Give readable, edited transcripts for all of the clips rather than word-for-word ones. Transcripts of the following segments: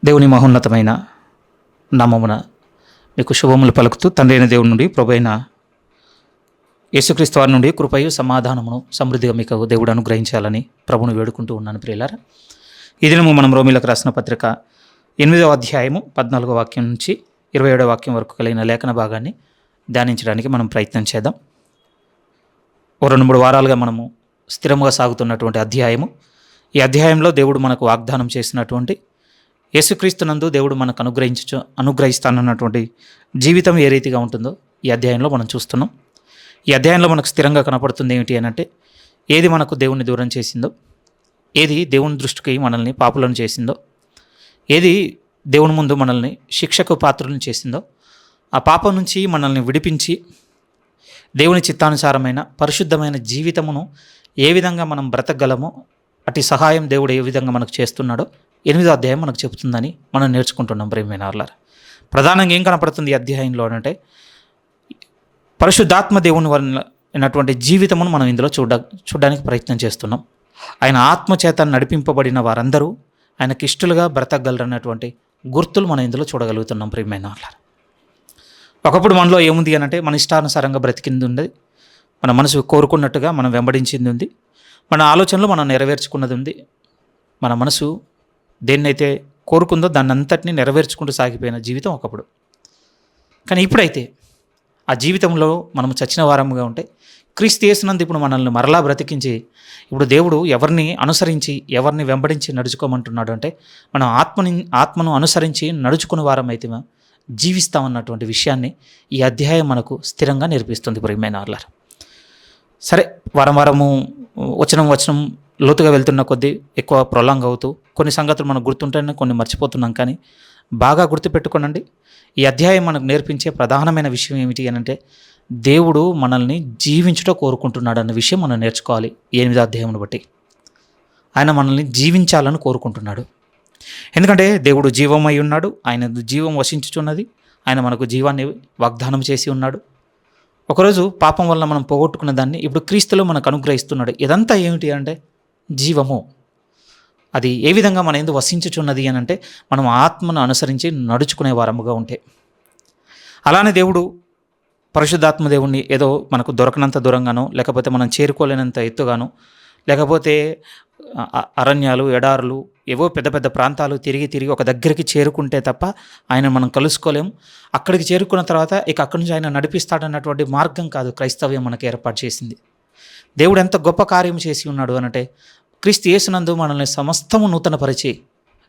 దేవుని మహోన్నతమైన నామమున మీకు శుభములు పలుకుతూ తండ్రి అయిన దేవుని నుండి ప్రభైన యేసుక్రీస్తు వారి నుండి కృపయు సమాధానమును సమృద్ధిగా మీకు దేవుడు అనుగ్రహించాలని ప్రభుని వేడుకుంటూ ఉన్నాను ప్రియులారా. ఈ దినము మనం రోమిలకు రాసిన పత్రిక 8వ అధ్యాయము 14వ వాక్యం నుంచి 27వ వాక్యం వరకు కలిగిన లేఖన భాగాన్ని ధ్యానించడానికి మనం ప్రయత్నం చేద్దాం. ఓ 2-3 వారాలుగా మనము స్థిరముగా సాగుతున్నటువంటి అధ్యాయము. ఈ అధ్యాయంలో దేవుడు మనకు వాగ్దానం చేసినటువంటి యేసుక్రీస్తునందు దేవుడు మనకు అనుగ్రహిస్తానన్నటువంటి జీవితం ఏ రీతిగా ఉంటుందో ఈ అధ్యాయంలో మనం చూస్తున్నాం. ఈ అధ్యాయంలో మనకు స్థిరంగా కనపడుతుంది ఏమిటి అని అంటే, ఏది మనకు దేవుణ్ణి దూరం చేసిందో, ఏది దేవుని దృష్టికి మనల్ని పాపులను చేసిందో, ఏది దేవుని ముందు మనల్ని శిక్షకు పాత్రలను చేసిందో, ఆ పాపం నుంచి మనల్ని విడిపించి దేవుని చిత్తానుసారమైన పరిశుద్ధమైన జీవితమును ఏ విధంగా మనం బ్రతకగలమో అటు సహాయం దేవుడు ఏ విధంగా మనకు చేస్తున్నాడో 8వ అధ్యాయం మనకు చెబుతుందని మనం నేర్చుకుంటున్నాం. ప్రియమైన వారలారా, ప్రధానంగా ఏం కనపడుతుంది ఈ అధ్యాయంలో అంటే, పరిశుద్ధాత్మ దేవుని అయినటువంటి జీవితమును మనం ఇందులో చూడడానికి ప్రయత్నం చేస్తున్నాం. ఆయన ఆత్మచేత నడిపింపబడిన వారందరూ ఆయనకి ఇష్టలుగా బ్రతకగలరన్నటువంటి గుర్తులు మనం ఇందులో చూడగలుగుతున్నాం. ప్రియమైన వారలారా, ఒకప్పుడు మనలో ఏముంది అని అంటే, మన ఇష్టానుసారంగా బ్రతికింది ఉంది, మన మనసు కోరుకున్నట్టుగా మనం వెంబడించింది ఉంది, మన ఆలోచనలు మనం నెరవేర్చుకున్నది ఉంది, మన మనసు దేన్నైతే కోరుకుందో దాన్ని అంతటినీ నెరవేర్చుకుంటూ సాగిపోయిన జీవితం ఒకప్పుడు. కానీ ఇప్పుడైతే ఆ జీవితంలో మనం చచ్చిన వారముగా ఉంటే, క్రీస్తు యేసునందు ఇప్పుడు మనల్ని మరలా బ్రతికించి, ఇప్పుడు దేవుడు ఎవరిని అనుసరించి ఎవరిని వెంబడించి నడుచుకోమంటున్నాడు అంటే, మనం ఆత్మను అనుసరించి నడుచుకునే వారమైతే జీవిస్తామన్నటువంటి విషయాన్ని ఈ అధ్యాయం మనకు స్థిరంగా నేర్పిస్తుంది. ప్రియమైన వారలారా, సరే వారము వచనం లోతుగా వెళ్తున్న కొద్దీ ఎక్కువ ప్రొలాంగ్ అవుతూ కొన్ని సంగతులు మనకు గుర్తుంటేనే కొన్ని మర్చిపోతున్నాం. కానీ బాగా గుర్తుపెట్టుకోనండి, ఈ అధ్యాయం మనకు నేర్పించే ప్రధానమైన విషయం ఏమిటి అని అంటే, దేవుడు మనల్ని జీవించుట కోరుకుంటున్నాడు అన్న విషయం మనం నేర్చుకోవాలి. 8వ అధ్యాయం బట్టి ఆయన మనల్ని జీవించాలని కోరుకుంటున్నాడు. ఎందుకంటే దేవుడు జీవమై ఉన్నాడు, ఆయన జీవం వసించుచున్నది, ఆయన మనకు జీవాన్ని వాగ్దానం చేసి ఉన్నాడు. ఒకరోజు పాపం వల్ల మనం పోగొట్టుకున్న దాన్ని ఇప్పుడు క్రీస్తులో మనకు అనుగ్రహిస్తున్నాడు. ఇదంతా ఏమిటి అంటే జీవము. అది ఏ విధంగా మన యందు వసించుచున్నది అని అంటే, మనం ఆత్మను అనుసరించి నడుచుకునే వారముగా ఉంటే. అలానే దేవుడు పరిశుద్ధాత్మ దేవుణ్ణి ఏదో మనకు దొరకనంత దూరంగానో, లేకపోతే మనం చేరుకోలేనంత ఎత్తుగానో, లేకపోతే అరణ్యాలు, ఎడారులు, ఏవో పెద్ద పెద్ద ప్రాంతాలు తిరిగి ఒక దగ్గరికి చేరుకుంటే తప్ప ఆయన మనం కలుసుకోలేము. అక్కడికి చేరుకున్న తర్వాత అక్కడి నుంచి ఆయన నడిపిస్తాడన్నటువంటి మార్గం కాదు క్రైస్తవ్యం మనకు ఏర్పాటు చేసింది. దేవుడు ఎంత గొప్ప కార్యం చేసి ఉన్నాడు అనంటే, క్రీస్తు యేసునందు మనల్ని సమస్తము నూతనపరిచి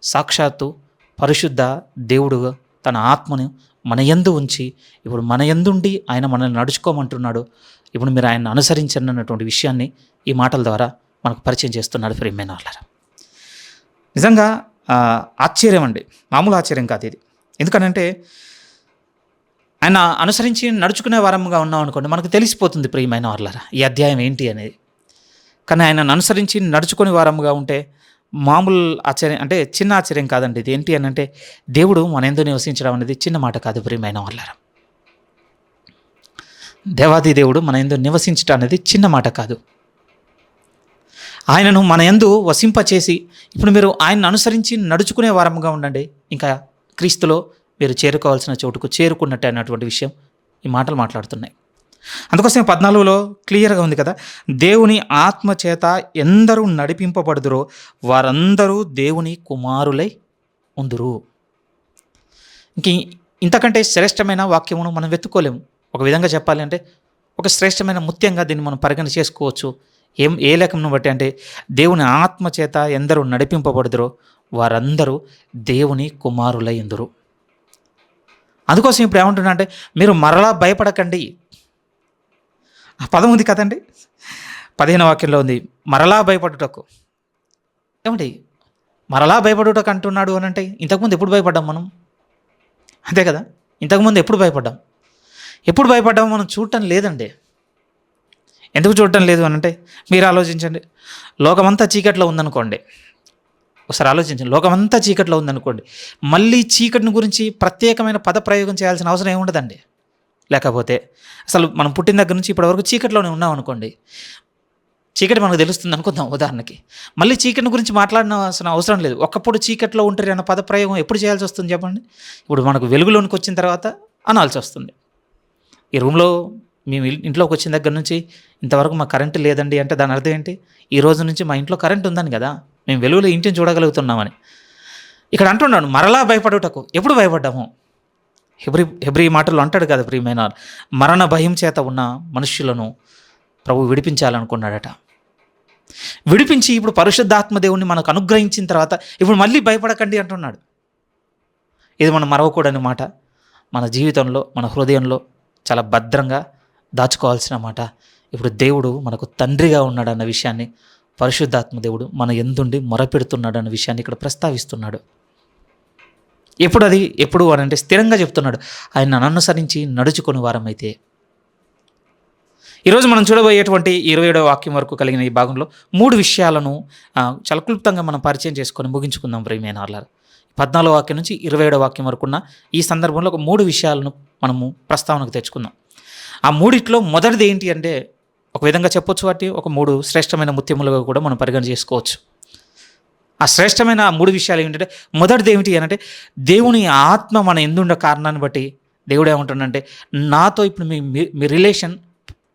సాక్షాత్తు పరిశుద్ధ దేవుడుగా తన ఆత్మను మన యందు ఉంచి ఇప్పుడు మన యందుండి ఆయన మనల్ని నడుచుకోమంటున్నాడు. ఇప్పుడు మీరు ఆయన అనుసరించండి అన్నటువంటి విషయాన్ని ఈ మాటల ద్వారా మనకు పరిచయం చేస్తున్నాడు. ప్రియమైన వారలారా, నిజంగా ఆశ్చర్యం అండి, మామూలు ఆశ్చర్యం కాదు ఇది. ఎందుకనంటే ఆయన అనుసరించి నడుచుకునే వారముగా ఉన్నాం అనుకోండి, మనకు తెలిసిపోతుంది ప్రియమైన వారలారా ఈ అధ్యాయం ఏంటి అనేది. కానీ ఆయనను అనుసరించి నడుచుకునే వారముగా ఉంటే మామూలు ఆశ్చర్యం అంటే చిన్న ఆశ్చర్యం కాదండి ఇది. ఏంటి అని అంటే, దేవుడు మన యందు నివసించడం అనేది చిన్న మాట కాదు ప్రియమైన వారలారా. దేవాది దేవుడు మన యందు నివసించడం అనేది చిన్న మాట కాదు. ఆయనను మన యందు వసింపచేసి ఇప్పుడు మీరు ఆయనను అనుసరించి నడుచుకునే వారముగా ఉండండి, ఇంకా క్రీస్తులో మీరు చేరుకోవాల్సిన చోటుకు చేరుకున్నట్టు అన్నటువంటి విషయం ఈ మాటలు మాట్లాడుతున్నాయి. అందుకోసం 14లో క్లియర్గా ఉంది కదా, దేవుని ఆత్మ చేత ఎందరూ నడిపింపబడుదురో వారందరూ దేవుని కుమారులై ఉందురు. ఇంతకంటే శ్రేష్టమైన వాక్యమును మనం వెతుక్కోలేము. ఒక విధంగా చెప్పాలి అంటే ఒక శ్రేష్టమైన ముత్యంగా దీన్ని మనం పరిగణ చేసుకోవచ్చు. ఏ లేఖను బట్టి అంటే, దేవుని ఆత్మ చేత ఎందరూ నడిపింపబడుదురో వారందరూ దేవుని కుమారులై ఉందురు. అందుకోసం ఇప్పుడు ఏమంటున్నా అంటే, మీరు మరలా భయపడకండి. ఆ పదం ఉంది కదండి, 15వ వాక్యంలో ఉంది, మరలా భయపడుటకు. ఏమండి మరలా భయపడుటకు అంటున్నాడు అని అంటే, ఇంతకుముందు ఎప్పుడు భయపడ్డాం మనం? అంతే కదా, ఇంతకుముందు ఎప్పుడు భయపడ్డాం మనం చూడటం లేదండి. ఎందుకు చూడటం లేదు అని అంటే, మీరు ఆలోచించండి, లోకమంతా చీకట్లో ఉందనుకోండి, ఒకసారి ఆలోచించండి, లోకమంతా చీకట్లో ఉందనుకోండి, మళ్ళీ చీకటిని గురించి ప్రత్యేకమైన పదప్రయోగం చేయాల్సిన అవసరం చీకటి మనకు తెలుస్తుంది అనుకుందాం ఉదాహరణకి. మళ్ళీ చీకటి గురించి మాట్లాడాల్సిన అవసరం లేదు. ఒకప్పుడు చీకట్లో ఉంటారు అన్న పదప్రయోగం ఎప్పుడు చేయాల్సి వస్తుంది చెప్పండి? ఇప్పుడు మనకు వెలుగులోనికి వచ్చిన తర్వాత అనాల్సి వస్తుంది. ఈ రూమ్‌లో మేము ఇంట్లోకి వచ్చిన దగ్గర నుంచి ఇంతవరకు మాకు కరెంట్ లేదండి అంటే దాని అర్థం ఏంటి? ఈ రోజు నుంచి మా ఇంట్లో కరెంట్ ఉందని కదా! మేము వెలుగులో ఇంటిని చూడగలుగుతున్నామని. ఇక్కడ అంటున్నాడు మరలా భయపడుటకు. ఎప్పుడు భయపడ్డాము? హెబ్రీ మాటల్లో అంటాడు కదా ప్రియమైన వారు, మరణ భయం చేత ఉన్న మనుష్యులను ప్రభు విడిపించాలనుకున్నాడట. విడిపించి ఇప్పుడు పరిశుద్ధాత్మ దేవుణ్ణి మనకు అనుగ్రహించిన తర్వాత ఇప్పుడు మళ్ళీ భయపడకండి అంటున్నాడు. ఇది మనం మరవకూడని మాట. మన జీవితంలో మన హృదయంలో చాలా భద్రంగా దాచుకోవాల్సిన మాట. ఇప్పుడు దేవుడు మనకు తండ్రిగా ఉన్నాడన్న విషయాన్ని, పరిశుద్ధాత్మ దేవుడు మన యందుండి మొరపెడుతున్నాడు అన్న విషయాన్ని ఇక్కడ ప్రస్తావిస్తున్నాడు. ఎప్పుడు అని అంటే స్థిరంగా చెప్తున్నాడు, ఆయన అనుసరించి నడుచుకుని వారమైతే. ఈరోజు మనం చూడబోయేటువంటి 27వ వాక్యం వరకు కలిగిన ఈ భాగంలో 3 విషయాలను చాలా క్లుప్తంగా మనం పరిచయం చేసుకొని ముగించుకుందాం ప్రియమైన వారలారా. 14వ వాక్యం నుంచి 27వ వాక్యం వరకు ఉన్న ఈ సందర్భంలో ఒక 3 విషయాలను మనము ప్రస్తావనకు తెచ్చుకుందాం. ఆ మూడిట్లో మొదటిది ఏంటి అంటే, ఒక విధంగా చెప్పొచ్చు వాటి ఒక 3 శ్రేష్టమైన ముత్యములుగా కూడా మనం పరిగణ చేసుకోవచ్చు. ఆ శ్రేష్టమైన ఆ 3 విషయాలు ఏమిటంటే, మొదటిది ఏమిటి అంటే, దేవుని ఆత్మ మన ఎందుండే కారణాన్ని బట్టి దేవుడు ఏమంటుండంటే, నాతో ఇప్పుడు మీ రిలేషన్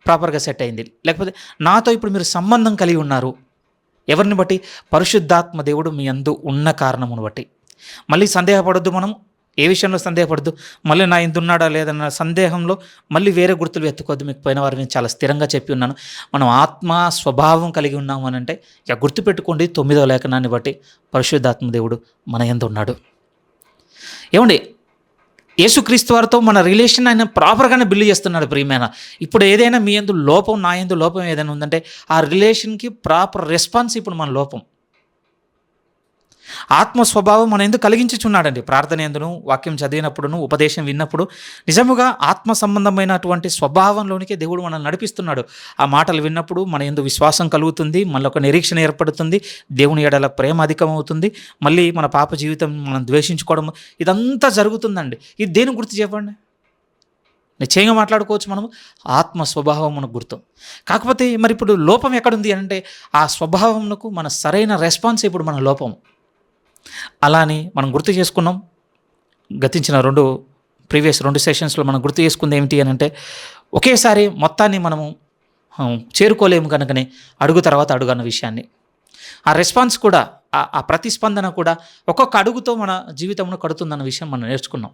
ప్రాపర్గా సెట్ అయింది, లేకపోతే నాతో ఇప్పుడు మీరు సంబంధం కలిగి ఉన్నారు. ఎవరిని బట్టి? పరిశుద్ధాత్మ దేవుడు మీ యందు ఉన్న కారణమును బట్టి. మళ్ళీ సందేహపడొద్దు. మనం ఏ విషయంలో సందేహపడద్దు, మళ్ళీ నా ఇందు ఉన్నాడా లేదన్న సందేహంలో మళ్ళీ వేరే గుర్తులు ఎత్తుకోవద్దు. మీకు పోయిన వారు నేను చాలా స్థిరంగా చెప్పి ఉన్నాను, మనం ఆత్మ స్వభావం కలిగి ఉన్నాము అని అంటే ఇక గుర్తుపెట్టుకోండి, 9వ లేఖనాన్ని బట్టి పరిశుద్ధాత్మ దేవుడు మన యందు ఉన్నాడు. ఏమండి, యేసుక్రీస్తు వారితో మన రిలేషన్ ఆయన ప్రాపర్గానే బిల్డ్ చేస్తున్నాడు ప్రియమైన. ఇప్పుడు ఏదైనా మీ యందు లోపం, నా యందు లోపం ఏదైనా ఉందంటే ఆ రిలేషన్కి ప్రాపర్ రెస్పాన్స్ ఇప్పుడు మన లోపం. ఆత్మ స్వభావం మన ఎందుకు కలిగించుచున్నాడండి. ప్రార్థన ఎందును, వాక్యం చదివినప్పుడును, ఉపదేశం విన్నప్పుడు నిజముగా ఆత్మ సంబంధమైనటువంటి స్వభావంలోనికి దేవుడు మనల్ని నడిపిస్తున్నాడు. ఆ మాటలు విన్నప్పుడు మన యందు విశ్వాసం కలుగుతుంది, మళ్ళీ ఒక నిరీక్షణ ఏర్పడుతుంది, దేవుని ఎడల ప్రేమ అధికమవుతుంది, మళ్ళీ మన పాప జీవితం మనం ద్వేషించుకోవడం ఇదంతా జరుగుతుందండి. ఇది దేని గుర్తు చెప్పండి? నిశ్చయంగా మాట్లాడుకోవచ్చు మనము, ఆత్మ స్వభావం మనకు గుర్తు. కాకపోతే మరి ఇప్పుడు లోపం ఎక్కడుంది అంటే ఆ స్వభావంకు మన సరైన రెస్పాన్స్ ఇప్పుడు మన లోపం. అలాని మనం గుర్తు చేసుకున్నాం. గతించిన ప్రీవియస్ 2 సెషన్స్లో మనం గుర్తు చేసుకుంది ఏమిటి అని అంటే, ఒకేసారి మొత్తాన్ని మనము చేరుకోలేము కనుకనే అడుగు తర్వాత అడుగు అన్న విషయాన్ని, ఆ రెస్పాన్స్ కూడా, ఆ ప్రతిస్పందన కూడా ఒక్కొక్క అడుగుతో మన జీవితంలో కడుతుందన్న విషయం మనం నేర్చుకున్నాం.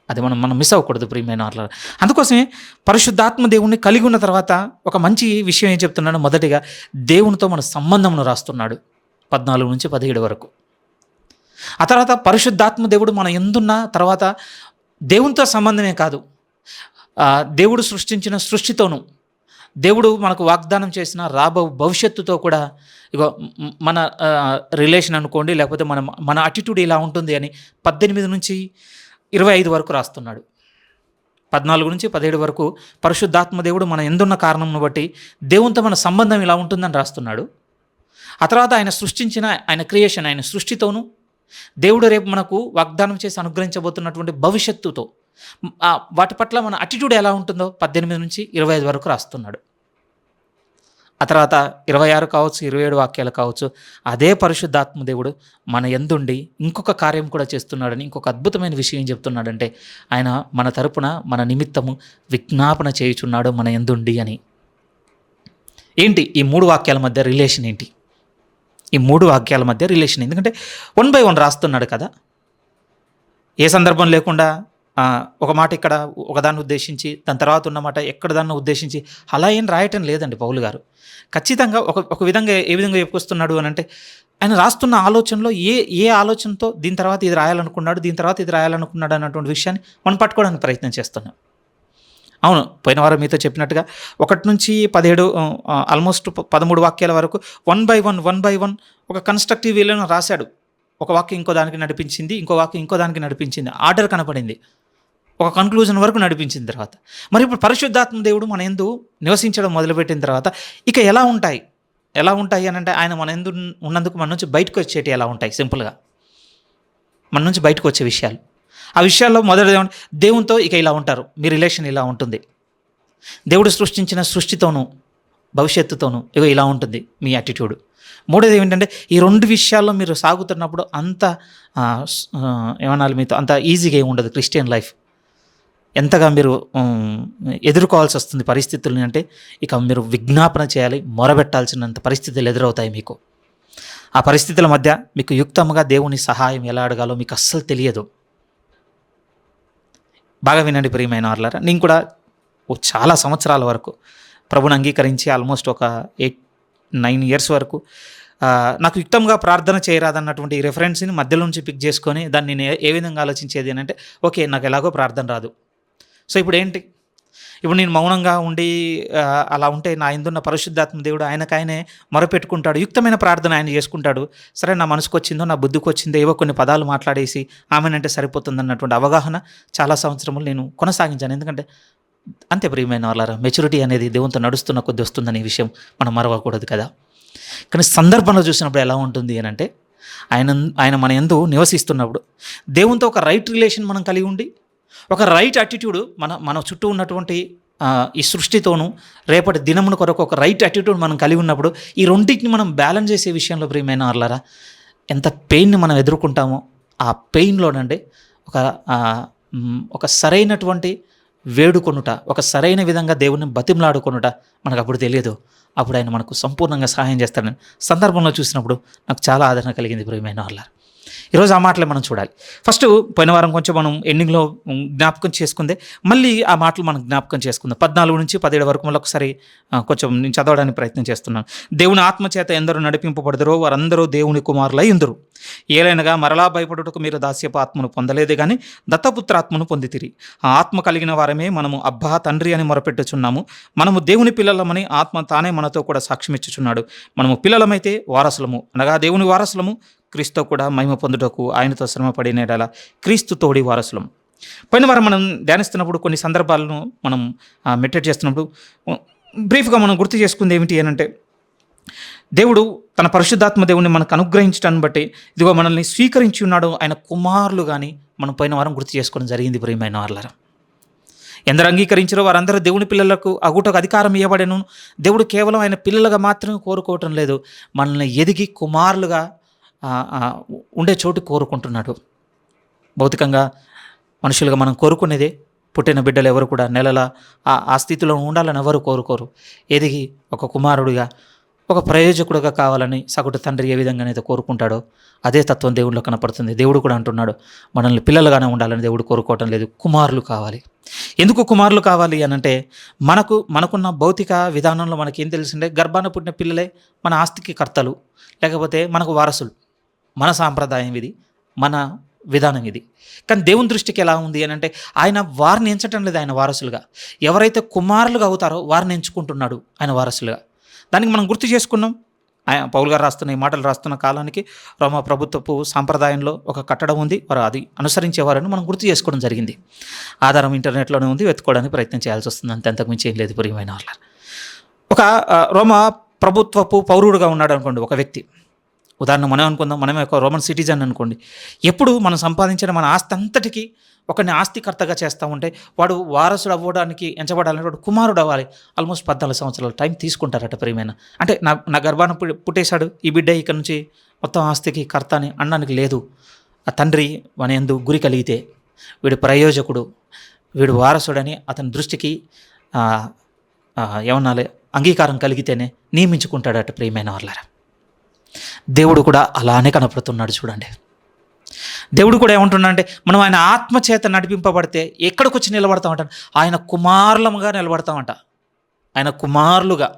అది మనం మిస్ అవ్వకూడదు ప్రియమైన వాళ్ళ. అందుకోసమే పరిశుద్ధాత్మ దేవుణ్ణి కలిగి ఉన్న తర్వాత ఒక మంచి విషయం ఏం చెప్తున్నాడు, మొదటిగా దేవునితో మన సంబంధమును రాస్తున్నాడు 14 నుంచి 17 వరకు. ఆ తర్వాత పరిశుద్ధాత్మ దేవుడు మన యందున్న తర్వాత దేవునితో సంబంధమే కాదు, దేవుడు సృష్టించిన సృష్టితోనూ, దేవుడు మనకు వాగ్దానం చేసిన భవిష్యత్తుతో కూడా ఇగో మన రిలేషన్ అనుకోండి, లేకపోతే మన అటిట్యూడ్ ఇలా ఉంటుంది అని 18 నుంచి 25 వరకు రాస్తున్నాడు. 14 నుంచి 17 వరకు పరిశుద్ధాత్మ దేవుడు మన ఎందున్న కారణంను బట్టి దేవునితో మన సంబంధం ఇలా ఉంటుందని రాస్తున్నాడు. ఆ తర్వాత ఆయన సృష్టించిన ఆయన క్రియేషన్, ఆయన సృష్టితోనూ, దేవుడు రేపు మనకు వాగ్దానం చేసి అనుగ్రహించబోతున్నటువంటి భవిష్యత్తుతో వాటి పట్ల మన అటిట్యూడ్ ఎలా ఉంటుందో 18 నుంచి 25 వరకు రాస్తున్నాడు. ఆ తర్వాత 26 కావచ్చు, 27 వాక్యాలు కావచ్చు, అదే పరిశుద్ధాత్మ దేవుడు మన యందుండి ఇంకొక కార్యం కూడా చేస్తున్నాడని, ఇంకొక అద్భుతమైన విషయం ఏం చెప్తున్నాడంటే, ఆయన మన తరపున మన నిమిత్తము విజ్ఞాపన చేయుచున్నాడు మన యందుండి అని. ఏంటి ఈ 3 వాక్యాల మధ్య రిలేషన్ ఏంటి? ఈ 3 వాక్యాల మధ్య రిలేషన్ ఎందుకంటే 1 by 1 రాస్తున్నాడు కదా. ఏ సందర్భం లేకుండా ఒక మాట ఇక్కడ ఒకదాన్ని ఉద్దేశించి, దాని తర్వాత ఉన్న మాట ఎక్కడదాన్ని ఉద్దేశించి అలా ఏం రాయటం లేదండి పౌలు గారు. ఖచ్చితంగా ఒక విధంగా ఏ విధంగా చెప్పుకొస్తున్నాడు అని అంటే, ఆయన రాస్తున్న ఆలోచనలో ఏ ఆలోచనతో దీని తర్వాత ఇది రాయాలనుకున్నాడు, దీని తర్వాత ఇది రాయాలనుకున్నాడు అన్నటువంటి విషయాన్ని మనం పట్టుకోవడానికి ప్రయత్నం చేస్తున్నాం. అవును, పోయిన వారం మీతో చెప్పినట్టుగా 1 నుంచి 17 ఆల్మోస్ట్ 13 వాక్యాల వరకు 1 by 1 ఒక కన్స్ట్రక్టివ్ వేలో రాశాడు. ఒక వాక్యం ఇంకో దానికి నడిపించింది, ఇంకో వాక్యం ఇంకో దానికి నడిపించింది, ఆర్డర్ కనపడింది, ఒక కన్క్లూజన్ వరకు నడిపించిన తర్వాత మరి ఇప్పుడు పరిశుద్ధాత్మ దేవుడు మన యందు నివసించడం మొదలుపెట్టిన తర్వాత ఇక ఎలా ఉంటాయి అని అంటే, ఆయన మన యందు ఉన్నందుకు మన నుంచి బయటకు వచ్చేటి ఎలా ఉంటాయి, సింపుల్గా మన నుంచి బయటకు వచ్చే విషయాలు. ఆ విషయాల్లో మొదటిది ఏమంటే, దేవునితో ఇక ఇలా ఉంటారు, మీ రిలేషన్ ఇలా ఉంటుంది. దేవుడు సృష్టించిన సృష్టితోనూ భవిష్యత్తుతోనూ ఇగో ఇలా ఉంటుంది మీ యాటిట్యూడ్. మూడోది ఏంటంటే ఈ 2 విషయాల్లో మీరు సాగుతున్నప్పుడు అంత ఏమనాలి మీతో అంత ఈజీగా ఏమి ఉండదు క్రిస్టియన్ లైఫ్. ఎంతగా మీరు ఎదుర్కోవాల్సి వస్తుంది పరిస్థితుల్ని అంటే ఇక మీరు విజ్ఞాపన చేయాలి, మొరబెట్టాల్సినంత పరిస్థితులు ఎదురవుతాయి మీకు. ఆ పరిస్థితుల మధ్య మీకు యుక్తంగా దేవుని సహాయం ఎలా అడగాలో మీకు అస్సలు తెలియదు. బాగా వినండి ప్రియమైన వారలారా, నేను కూడా చాలా సంవత్సరాల వరకు ప్రభుని అంగీకరించి ఆల్మోస్ట్ ఒక 8-9 ఇయర్స్ వరకు నాకు యుక్తంగా ప్రార్థన చేయరాదన్నటువంటి ఈ రెఫరెన్స్ని మధ్యలో నుంచి పిక్ చేసుకొని దాన్ని నేను ఏ విధంగా ఆలోచించేది అని అంటే, ఓకే నాకు ఎలాగో ప్రార్థన రాదు, సో ఇప్పుడు ఏంటి, ఇప్పుడు నేను మౌనంగా ఉండి అలా ఉంటే నా యందున్న పరిశుద్ధాత్మ దేవుడు ఆయనకాయనే మొరపెట్టుకుంటాడు, యుక్తమైన ప్రార్థన ఆయన చేసుకుంటాడు. సరే నా మనసుకు వచ్చిందో నా బుద్ధికి వచ్చిందో ఏవో కొన్ని పదాలు మాట్లాడేసి ఆమెనంటే సరిపోతుందన్నటువంటి అవగాహన చాలా సంవత్సరములు నేను కొనసాగించాను. ఎందుకంటే అంతే ప్రియమైన వాళ్ళారా, మెచ్యూరిటీ అనేది దేవునితో నడుస్తున్న కొద్ది వస్తుందనే విషయం మనం మరవకూడదు కదా. కానీ సందర్భంలో చూసినప్పుడు ఎలా ఉంటుంది అని అంటే, ఆయన మన యందు నివసిస్తున్నప్పుడు దేవునితో ఒక రైట్ రిలేషన్ మనం కలిగి ఉండి ఒక రైట్ యాటిట్యూడ్ మన చుట్టూ ఉన్నటువంటి ఈ సృష్టితోనూ రేపటి దినమున కొరకు ఒక రైట్ యాటిట్యూడ్ మనం కలిగి ఉన్నప్పుడు ఈ రెండింటిని మనం బ్యాలెన్స్ చేసే విషయంలో ప్రియమైన వాళ్ళారా ఎంత పెయిన్ని మనం ఎదుర్కొంటామో ఆ పెయిన్లోనండి ఒక సరైనటువంటి వేడుకొనుట, ఒక సరైన విధంగా దేవుని బతిమలాడుకొనుట మనకు అప్పుడు తెలియదు. అప్పుడు ఆయన మనకు సంపూర్ణంగా సహాయం చేస్తాడని సందర్భంలో చూసినప్పుడు నాకు చాలా ఆదరణ కలిగింది ప్రియమైన వాళ్ళారా. ఈరోజు ఆ మాటలే మనం చూడాలి. ఫస్ట్ పోయిన వారం కొంచెం మనం ఎండింగ్లో జ్ఞాపకం చేసుకుందే, మళ్ళీ ఆ మాటలు మనం జ్ఞాపకం చేసుకుందాం. 14 నుంచి 17 వరకు మళ్ళీ ఒకసారి కొంచెం నేను చదవడానికి ప్రయత్నం చేస్తున్నాను. దేవుని ఆత్మచేత ఎందరూ నడిపింపబడదరో వారందరూ దేవుని కుమారులై ఉందరు. ఏలైనగా మరలా భయపడుటకు మీరు దాస్యపు ఆత్మను పొందలేదే కానీ దత్తపుత్రాత్మను పొందితిరి. ఆ ఆత్మ కలిగిన వారమే మనము అబ్బా తండ్రి అని మొరపెట్టుచున్నాము. మనము దేవుని పిల్లలమని ఆత్మ తానే మనతో కూడా సాక్ష్యమిచ్చుచున్నాడు. మనము పిల్లలమైతే వారసులము, అనగా దేవుని వారసులము, క్రీస్తు కూడా మహిమ పొందుటకు ఆయనతో శ్రమ పడినేలా క్రీస్తు తోడి వారసులం. పోయిన వారం మనం ధ్యానిస్తున్నప్పుడు కొన్ని సందర్భాలను మనం మెడిటేట్ చేస్తున్నప్పుడు బ్రీఫ్గా మనం గుర్తు చేసుకుంది ఏమిటి అని అంటే, దేవుడు తన పరిశుద్ధాత్మ దేవుని మనకు అనుగ్రహించడాన్ని బట్టి ఇదిగో మనల్ని స్వీకరించి ఉన్నాడు ఆయన కుమారులు కానీ మనం పోయిన వారం గుర్తు చేసుకోవడం జరిగింది ప్రియమైన వారలారా. ఎందరు అంగీకరించారో వారందరూ దేవుని పిల్లలకు అగుటకు అధికారం ఇవ్వబడెను. దేవుడు కేవలం ఆయన పిల్లలుగా మాత్రమే కోరుకోవటం లేదు, మనల్ని ఎదిగి కుమారులుగా ఉండే చోటు కోరుకుంటున్నాడు. భౌతికంగా మనుషులుగా మనం కోరుకునేదే, పుట్టిన బిడ్డలు ఎవరు కూడా నెలల ఆ స్థితిలో ఉండాలని ఎవరు కోరుకోరు. ఎదిగి ఒక కుమారుడిగా ఒక ప్రయోజకుడుగా కావాలని సగటు తండ్రి ఏ విధంగానైతే కోరుకుంటాడో అదే తత్వం దేవుడిలో కనపడుతుంది. దేవుడు కూడా అంటున్నాడు మనల్ని పిల్లలుగానే ఉండాలని దేవుడు కోరుకోవటం లేదు, కుమారులు కావాలి. ఎందుకు కుమారులు కావాలి అని అంటే, మనకున్న భౌతిక విధానంలో మనకి ఏం తెలిసిందే, గర్భాన పుట్టిన పిల్లలే మన ఆస్తికి కర్తలు, లేకపోతే మనకు వారసులు. మన సాంప్రదాయం ఇది, మన విధానం ఇది. కానీ దేవుని దృష్టికి ఎలా ఉంది అని అంటే, ఆయన వారిని ఎంచటం లేదు ఆయన వారసులుగా. ఎవరైతే కుమారులుగా అవుతారో వారిని ఎంచుకుంటున్నాడు ఆయన వారసులుగా. దానికి మనం గుర్తు చేసుకున్నాం. పౌలు గారు రాస్తున్న ఈ మాటలు రాస్తున్న కాలానికి రోమా ప్రభుత్వపు సాంప్రదాయంలో ఒక కట్టడం ఉంది, వారు అది అనుసరించేవారని మనం గుర్తు చేసుకోవడం జరిగింది. ఆధారం ఇంటర్నెట్లోనే ఉంది, వెతుక్కోవడానికి ప్రయత్నం చేయాల్సి వస్తుంది, అంతకుమించి ఏం లేదు ప్రియమైన వాళ్ళ. ఒక రోమా ప్రభుత్వపు పౌరుడుగా ఉన్నాడు అనుకోండి ఒక వ్యక్తి, ఉదాహరణ మనం అనుకుందాం, మనమే ఒక రోమన్ సిటిజన్ అనుకోండి. ఎప్పుడు మనం సంపాదించిన మన ఆస్తి అంతటికి ఒకరిని ఆస్తికర్తగా చేస్తూ ఉంటే వాడు వారసుడు అవ్వడానికి ఎంచబడాలంటే వాడు కుమారుడు అవ్వాలి. ఆల్మోస్ట్ 14 సంవత్సరాల టైం తీసుకుంటారట ప్రియమైన. అంటే నా గర్భాన పుట్టేశాడు ఈ బిడ్డ, ఇక్కడ నుంచి మొత్తం ఆస్తికి కర్త అని అనడానికి లేదు. ఆ తండ్రి మన యందు గురి కలిగితే వీడు ప్రయోజకుడు, వీడు వారసుడని అతని దృష్టికి ఏమన్నాలి అంగీకారం కలిగితేనే నియమించుకుంటాడట ప్రియమైన వాళ్ళారా. దేవుడు కూడా అలానే కనపడుతున్నాడు చూడండి. దేవుడు కూడా ఏమంటున్నాడంటే, మనం ఆయన ఆత్మచేత నడిపింపబడితే ఎక్కడికి వచ్చి నిలబడతామంట, ఆయన కుమారులముగా నిలబడతామంట, ఆయన కుమారులుగా.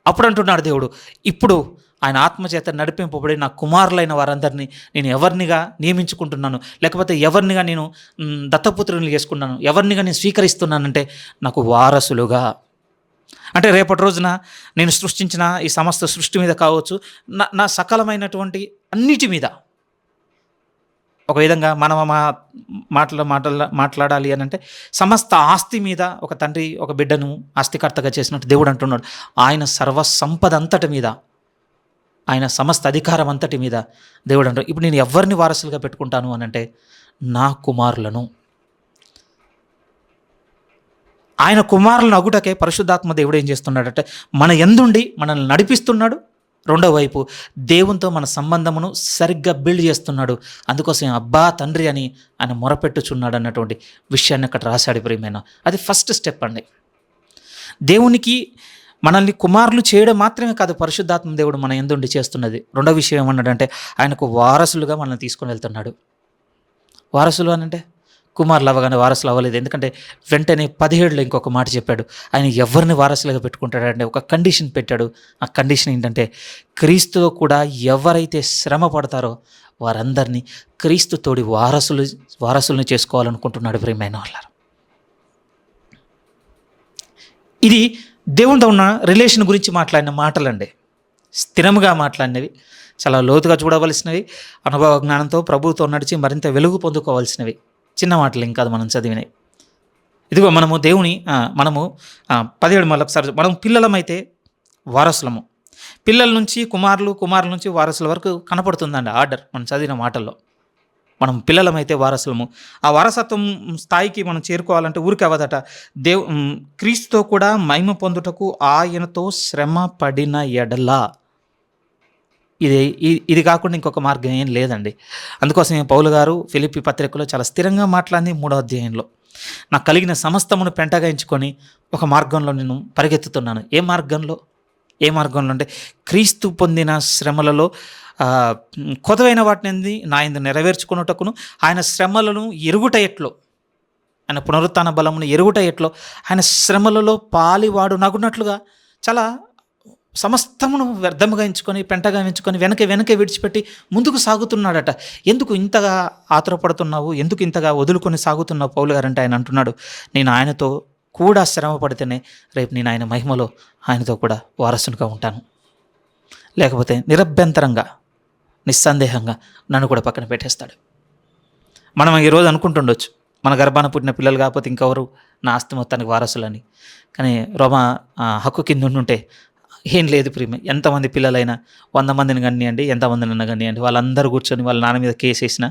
అప్పుడు అంటున్నాడు దేవుడు, ఇప్పుడు ఆయన ఆత్మచేత నడిపింపబడి నా కుమారులైన వారందరినీ నేను ఎవరినిగా నియమించుకుంటున్నాను, లేకపోతే ఎవరినిగా నేను దత్తపుత్రుని చేసుకున్నాను, ఎవరినిగా నేను స్వీకరిస్తున్నానంటే నాకు వారసులుగా. అంటే రేపటి రోజున నేను సృష్టించిన ఈ సమస్త సృష్టి మీద కావచ్చు, నా సకలమైనటువంటి అన్నిటి మీద ఒక విధంగా మనం మాట్లాడాలి అని అంటే, సమస్త ఆస్తి మీద ఒక తండ్రి ఒక బిడ్డను ఆస్తికర్తగా చేసినట్టు దేవుడు అంటున్నాడు, ఆయన సర్వసంపద అంతటి మీద, ఆయన సమస్త అధికారం అంతటి మీద దేవుడు అంటాడు, ఇప్పుడు నేను ఎవరిని వారసులుగా పెట్టుకుంటాను అని అంటే నా కుమారులను. ఆయన కుమారులను అగుటకే పరిశుద్ధాత్మ దేవుడు ఏం చేస్తున్నాడంటే మన యందుండి మనల్ని నడిపిస్తున్నాడు. రెండో వైపు దేవునితో మన సంబంధమును సరిగ్గా బిల్డ్ చేస్తున్నాడు. అందుకోసం అబ్బా తండ్రి అని ఆయన మొరపెట్టుచున్నాడు అన్నటువంటి విషయాన్ని అక్కడ రాశాడు ప్రియమైన. అది ఫస్ట్ స్టెప్ అండి. దేవునికి మనల్ని కుమారులు చేయడం మాత్రమే కాదు పరిశుద్ధాత్మ దేవుడు మన యందుండి చేస్తున్నది. రెండో విషయం ఏమన్నాడంటే ఆయనకు వారసులుగా మనల్ని తీసుకొని వెళ్తున్నాడు. వారసులు అని అంటే కుమారులు అవ్వగానే వారసులు అవ్వలేదు. ఎందుకంటే వెంటనే 17లో ఇంకొక మాట చెప్పాడు. ఆయన ఎవరిని వారసులుగా పెట్టుకుంటాడంటే ఒక కండిషన్ పెట్టాడు. ఆ కండిషన్ ఏంటంటే క్రీస్తుతో కూడా ఎవరైతే శ్రమ పడతారో వారందరినీ క్రీస్తు తోడి వారసులను చేసుకోవాలనుకుంటున్నాడు ప్రియమైన వాళ్ళారు. ఇది దేవునితో ఉన్న రిలేషన్ గురించి మాట్లాడిన మాటలండి. స్థిరముగా మాట్లాడినవి, చాలా లోతుగా చూడవలసినవి, అనుభవ జ్ఞానంతో ప్రభువుతో నడిచి మరింత వెలుగు పొందుకోవాల్సినవి. చిన్న మాటలు ఇంకా మనం చదివినాయి. ఇదిగో మనము దేవుని 17 మళ్ళొకసారి మనం పిల్లలమైతే వారసులము. పిల్లల నుంచి కుమారుల నుంచి వారసుల వరకు కనపడుతుందండి ఆర్డర్ మనం చదివిన మాటల్లో. మనం పిల్లలమైతే వారసులము. ఆ వారసత్వం స్థాయికి మనం చేరుకోవాలంటే ఊరికి అవ్వదట. క్రీస్తుతో కూడా మహిమ పొందుటకు ఆయనతో శ్రమ పడిన ఎడల. ఇది కాకుండా ఇంకొక మార్గం ఏం లేదండి. అందుకోసం పౌలు గారు ఫిలిప్పీ పత్రికలో చాలా స్థిరంగా మాట్లాడింది 3వ అధ్యాయంలో. నాకు కలిగిన సమస్తమును పెంటగా ఎంచుకొని ఒక మార్గంలో నేను పరిగెత్తుతున్నాను. ఏ మార్గంలో అంటే క్రీస్తు పొందిన శ్రమలలో కొదవైన వాటిని నా యందు నెరవేర్చుకున్నటకును, ఆయన శ్రమలను ఎరుగుట ఎట్లో, ఆయన పునరుత్థాన బలమును ఎరుగుట ఎట్లో, ఆయన శ్రమలలో పాలివాడు నగునట్లుగా చాలా సమస్తమును వ్యర్థముగా ఎంచుకొని పెంటగా ఎంచుకొని వెనకే విడిచిపెట్టి ముందుకు సాగుతున్నాడట. ఎందుకు ఇంతగా ఆతురపడుతున్నావు, ఎందుకు ఇంతగా వదులుకొని సాగుతున్నావు పౌలు గారు అంటే ఆయన అంటున్నాడు, నేను ఆయనతో కూడా శ్రమ పడితేనే రేపు నేను ఆయన మహిమలో ఆయనతో కూడా వారసునిగా ఉంటాను. లేకపోతే నిరభ్యంతరంగా నిస్సందేహంగా నన్ను కూడా పక్కన పెట్టేస్తాడు. మనం ఈరోజు అనుకుంటుండొచ్చు మన గర్భాన పుట్టిన పిల్లలు కాకపోతే ఇంకెవరు నా ఆస్తి మొత్తానికి వారసులని. కానీ రోమా హక్కు కింద ఉండుంటే ఏం లేదు ప్రియమే, ఎంతమంది పిల్లలైనా 100 మందిని కనియండి, ఎంతమందినైనా కనియండి, వాళ్ళందరూ కూర్చొని వాళ్ళ నాన్న మీద కేసు వేసినా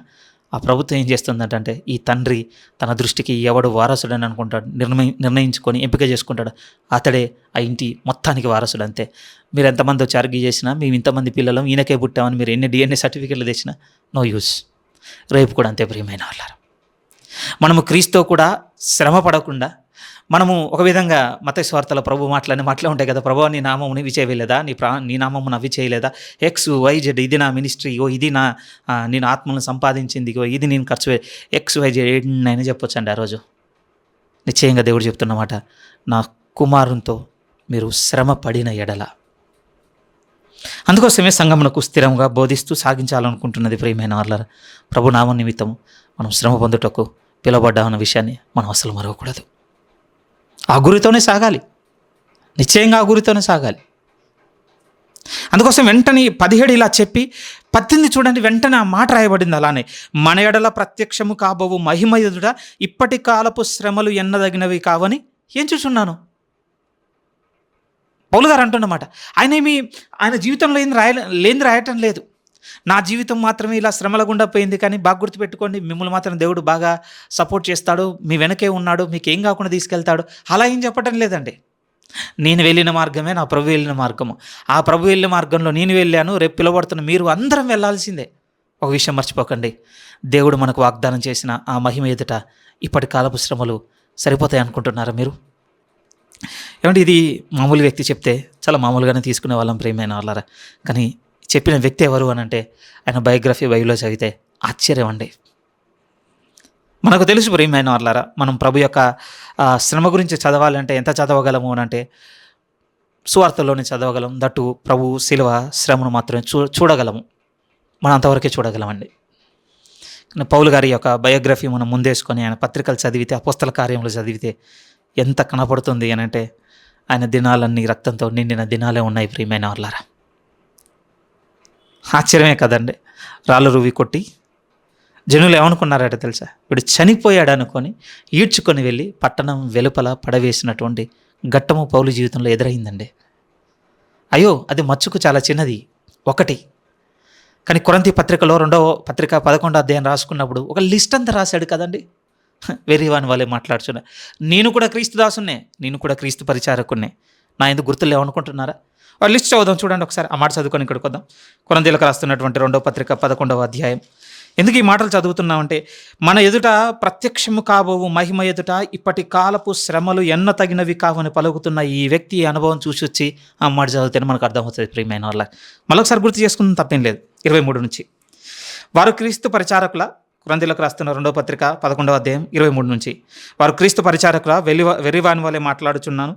ఆ ప్రభుత్వం ఏం చేస్తుందంటే ఈ తండ్రి తన దృష్టికి ఎవడు వారసుడని అనుకుంటాడు, నిర్ణయించుకొని ఎంపిక చేసుకుంటాడు, అతడే ఆ ఇంటి మొత్తానికి వారసుడు. అంతే. మీరు ఎంతమంది వచ్చి అర్గీ చేసినా మేము ఇంతమంది పిల్లలం ఈయనకే పుట్టామని మీరు ఎన్ని DNA సర్టిఫికెట్లు తెచ్చినా నో యూస్. రేపు కూడా అంతే ప్రియమైన వాళ్ళారు. మనము క్రీస్తుతో కూడా శ్రమ పడకుండా మనము ఒక విధంగా మత్తయి సువార్తలో ప్రభు మాటలన్నీ మాటలే ఉంటాయి కదా. ప్రభు నీ నామముని ఇవి చేయలేదా, నీ నామమును అవి చేయలేదా, XYZ ఇది నా మినిస్ట్రీ, ఇది నేను ఆత్మలను సంపాదించింది, ఇది నేను ఖర్చు XYZ ఏదైనా చెప్పొచ్చండి. ఆ రోజు నిశ్చయంగా దేవుడు చెప్తున్నమాట, నా కుమారునితో మీరు శ్రమ పడిన ఎడల. అందుకోసమే సంఘమునకు స్థిరంగా బోధిస్తూ సాగించాలనుకుంటున్నది ప్రియమైన వాళ్ళారా. ప్రభు నామం నిమిత్తం మనం శ్రమ పొందుటకు పిలువబడ్డామన్న విషయాన్ని మనం అసలు మరవకూడదు. ఆ గురితోనే సాగాలి, నిశ్చయంగా ఆ గురితోనే సాగాలి. అందుకోసం వెంటనే 17 ఇలా చెప్పి 18 చూడండి, వెంటనే ఆ మాట రాయబడింది అలానే, మన ఎడల ప్రత్యక్షము కాబోవు మహిమ ఎదుట ఇప్పటి కాలపు శ్రమలు ఎన్నదగినవి కావని ఏం చూస్తున్నాను. పౌలు గారు అంటున్నమాట, ఆయన జీవితంలో లేని రాయటం లేదు. నా జీవితం మాత్రమే ఇలా శ్రమల గుండా పోయింది, కానీ బాగా గుర్తుపెట్టుకోండి, మిమ్మల్ని మాత్రం దేవుడు బాగా సపోర్ట్ చేస్తాడు, మీ వెనకే ఉన్నాడు, మీకు ఏం కాకుండా తీసుకెళ్తాడు, అలా ఏం చెప్పటం లేదండి. నేను వెళ్ళిన మార్గమే నా ప్రభు వెళ్ళిన మార్గము, ఆ ప్రభు వెళ్ళిన మార్గంలో నేను వెళ్ళాను, రేపు పిలువబడుతున్న మీరు అందరం వెళ్ళాల్సిందే. ఒక విషయం మర్చిపోకండి, దేవుడు మనకు వాగ్దానం చేసిన ఆ మహిమ ఎదుట ఇప్పటి కాలపు శ్రమలు సరిపోతాయి అనుకుంటున్నారా మీరు? ఏమంటే ఇది మామూలు వ్యక్తి చెప్తే చాలా మామూలుగానే తీసుకునే వాళ్ళం ప్రియమైన వాళ్ళారా. కానీ చెప్పిన వ్యక్తి ఎవరు అని అంటే ఆయన బయోగ్రఫీ బైబిల్లో చదివితే ఆశ్చర్యం అండి. మనకు తెలుసు ప్రియమైన వాళ్ళారా, మనం ప్రభు యొక్క శ్రమ గురించి చదవాలంటే ఎంత చదవగలము అని అంటే సువార్తల్లోనే చదవగలం. దట్టు ప్రభు శిలువ శ్రమను మాత్రమే చూడగలము, మనం అంతవరకే చూడగలమండి. పౌలు గారి యొక్క బయోగ్రఫీ మనం ముందేసుకొని ఆయన పత్రికలు చదివితే, అపోస్తల కార్యములు చదివితే ఎంత కనపడుతుంది అని అంటే ఆయన దినాలన్నీ రక్తంతో నిండిన దినాలే ఉన్నాయి ప్రియమైన వాళ్ళారా. ఆశ్చర్యమే కదండి. రాళ్ళు రువి కొట్టి జనులు ఏమనుకున్నారట తెలుసా, వీడు చనిపోయాడు అనుకొని ఈడ్చుకొని వెళ్ళి పట్టణం వెలుపల పడవేసినటువంటి ఘట్టము పౌలు జీవితంలో ఎదురైందండి. అయ్యో అది మచ్చుకు చాలా చిన్నది ఒకటి. కానీ కొరింథీ పత్రికలో 2వ పత్రిక 11వ అధ్యాయం రాసుకున్నప్పుడు ఒక లిస్ట్ అంతా రాశాడు కదండి. వెర్రివాని వలె మాట్లాడుచున్నా. నేను కూడా క్రీస్తు దాసున్నే, నేను కూడా క్రీస్తు పరిచారకున్నే. నా ఎందుకు గుర్తులు లేవనుకుంటున్నారా? ఆ లిస్ట్ చదువుదాం చూడండి ఒకసారి. ఆ మాట చదువుకొని ఇక్కడికి వద్దాం. కొరింథీయులకు రాస్తున్నటువంటి 2వ పత్రిక 11వ అధ్యాయం. ఎందుకు ఈ మాటలు చదువుతున్నామంటే, మన ఎదుట ప్రత్యక్షము కాబోవు మహిమ ఎదుట ఇప్పటి కాలపు శ్రమలు ఎన్న తగినవి కావని పలుకుతున్న ఈ వ్యక్తి అనుభవం చూసి వచ్చి ఆ మాట చదివితేనే మనకు అర్థమవుతుంది ప్రియమైన వాళ్ళ. మళ్ళొకసారి గుర్తు చేసుకున్న తప్పేం లేదు. 23 నుంచి, వారు క్రీస్తు పరిచారకుల, కొరింథీయులకు రాస్తున్న 2వ పత్రిక 11వ అధ్యాయం 23 నుంచి, వారు క్రీస్తు పరిచారకుల వెర్రివాని వలె మాట్లాడుచున్నాను.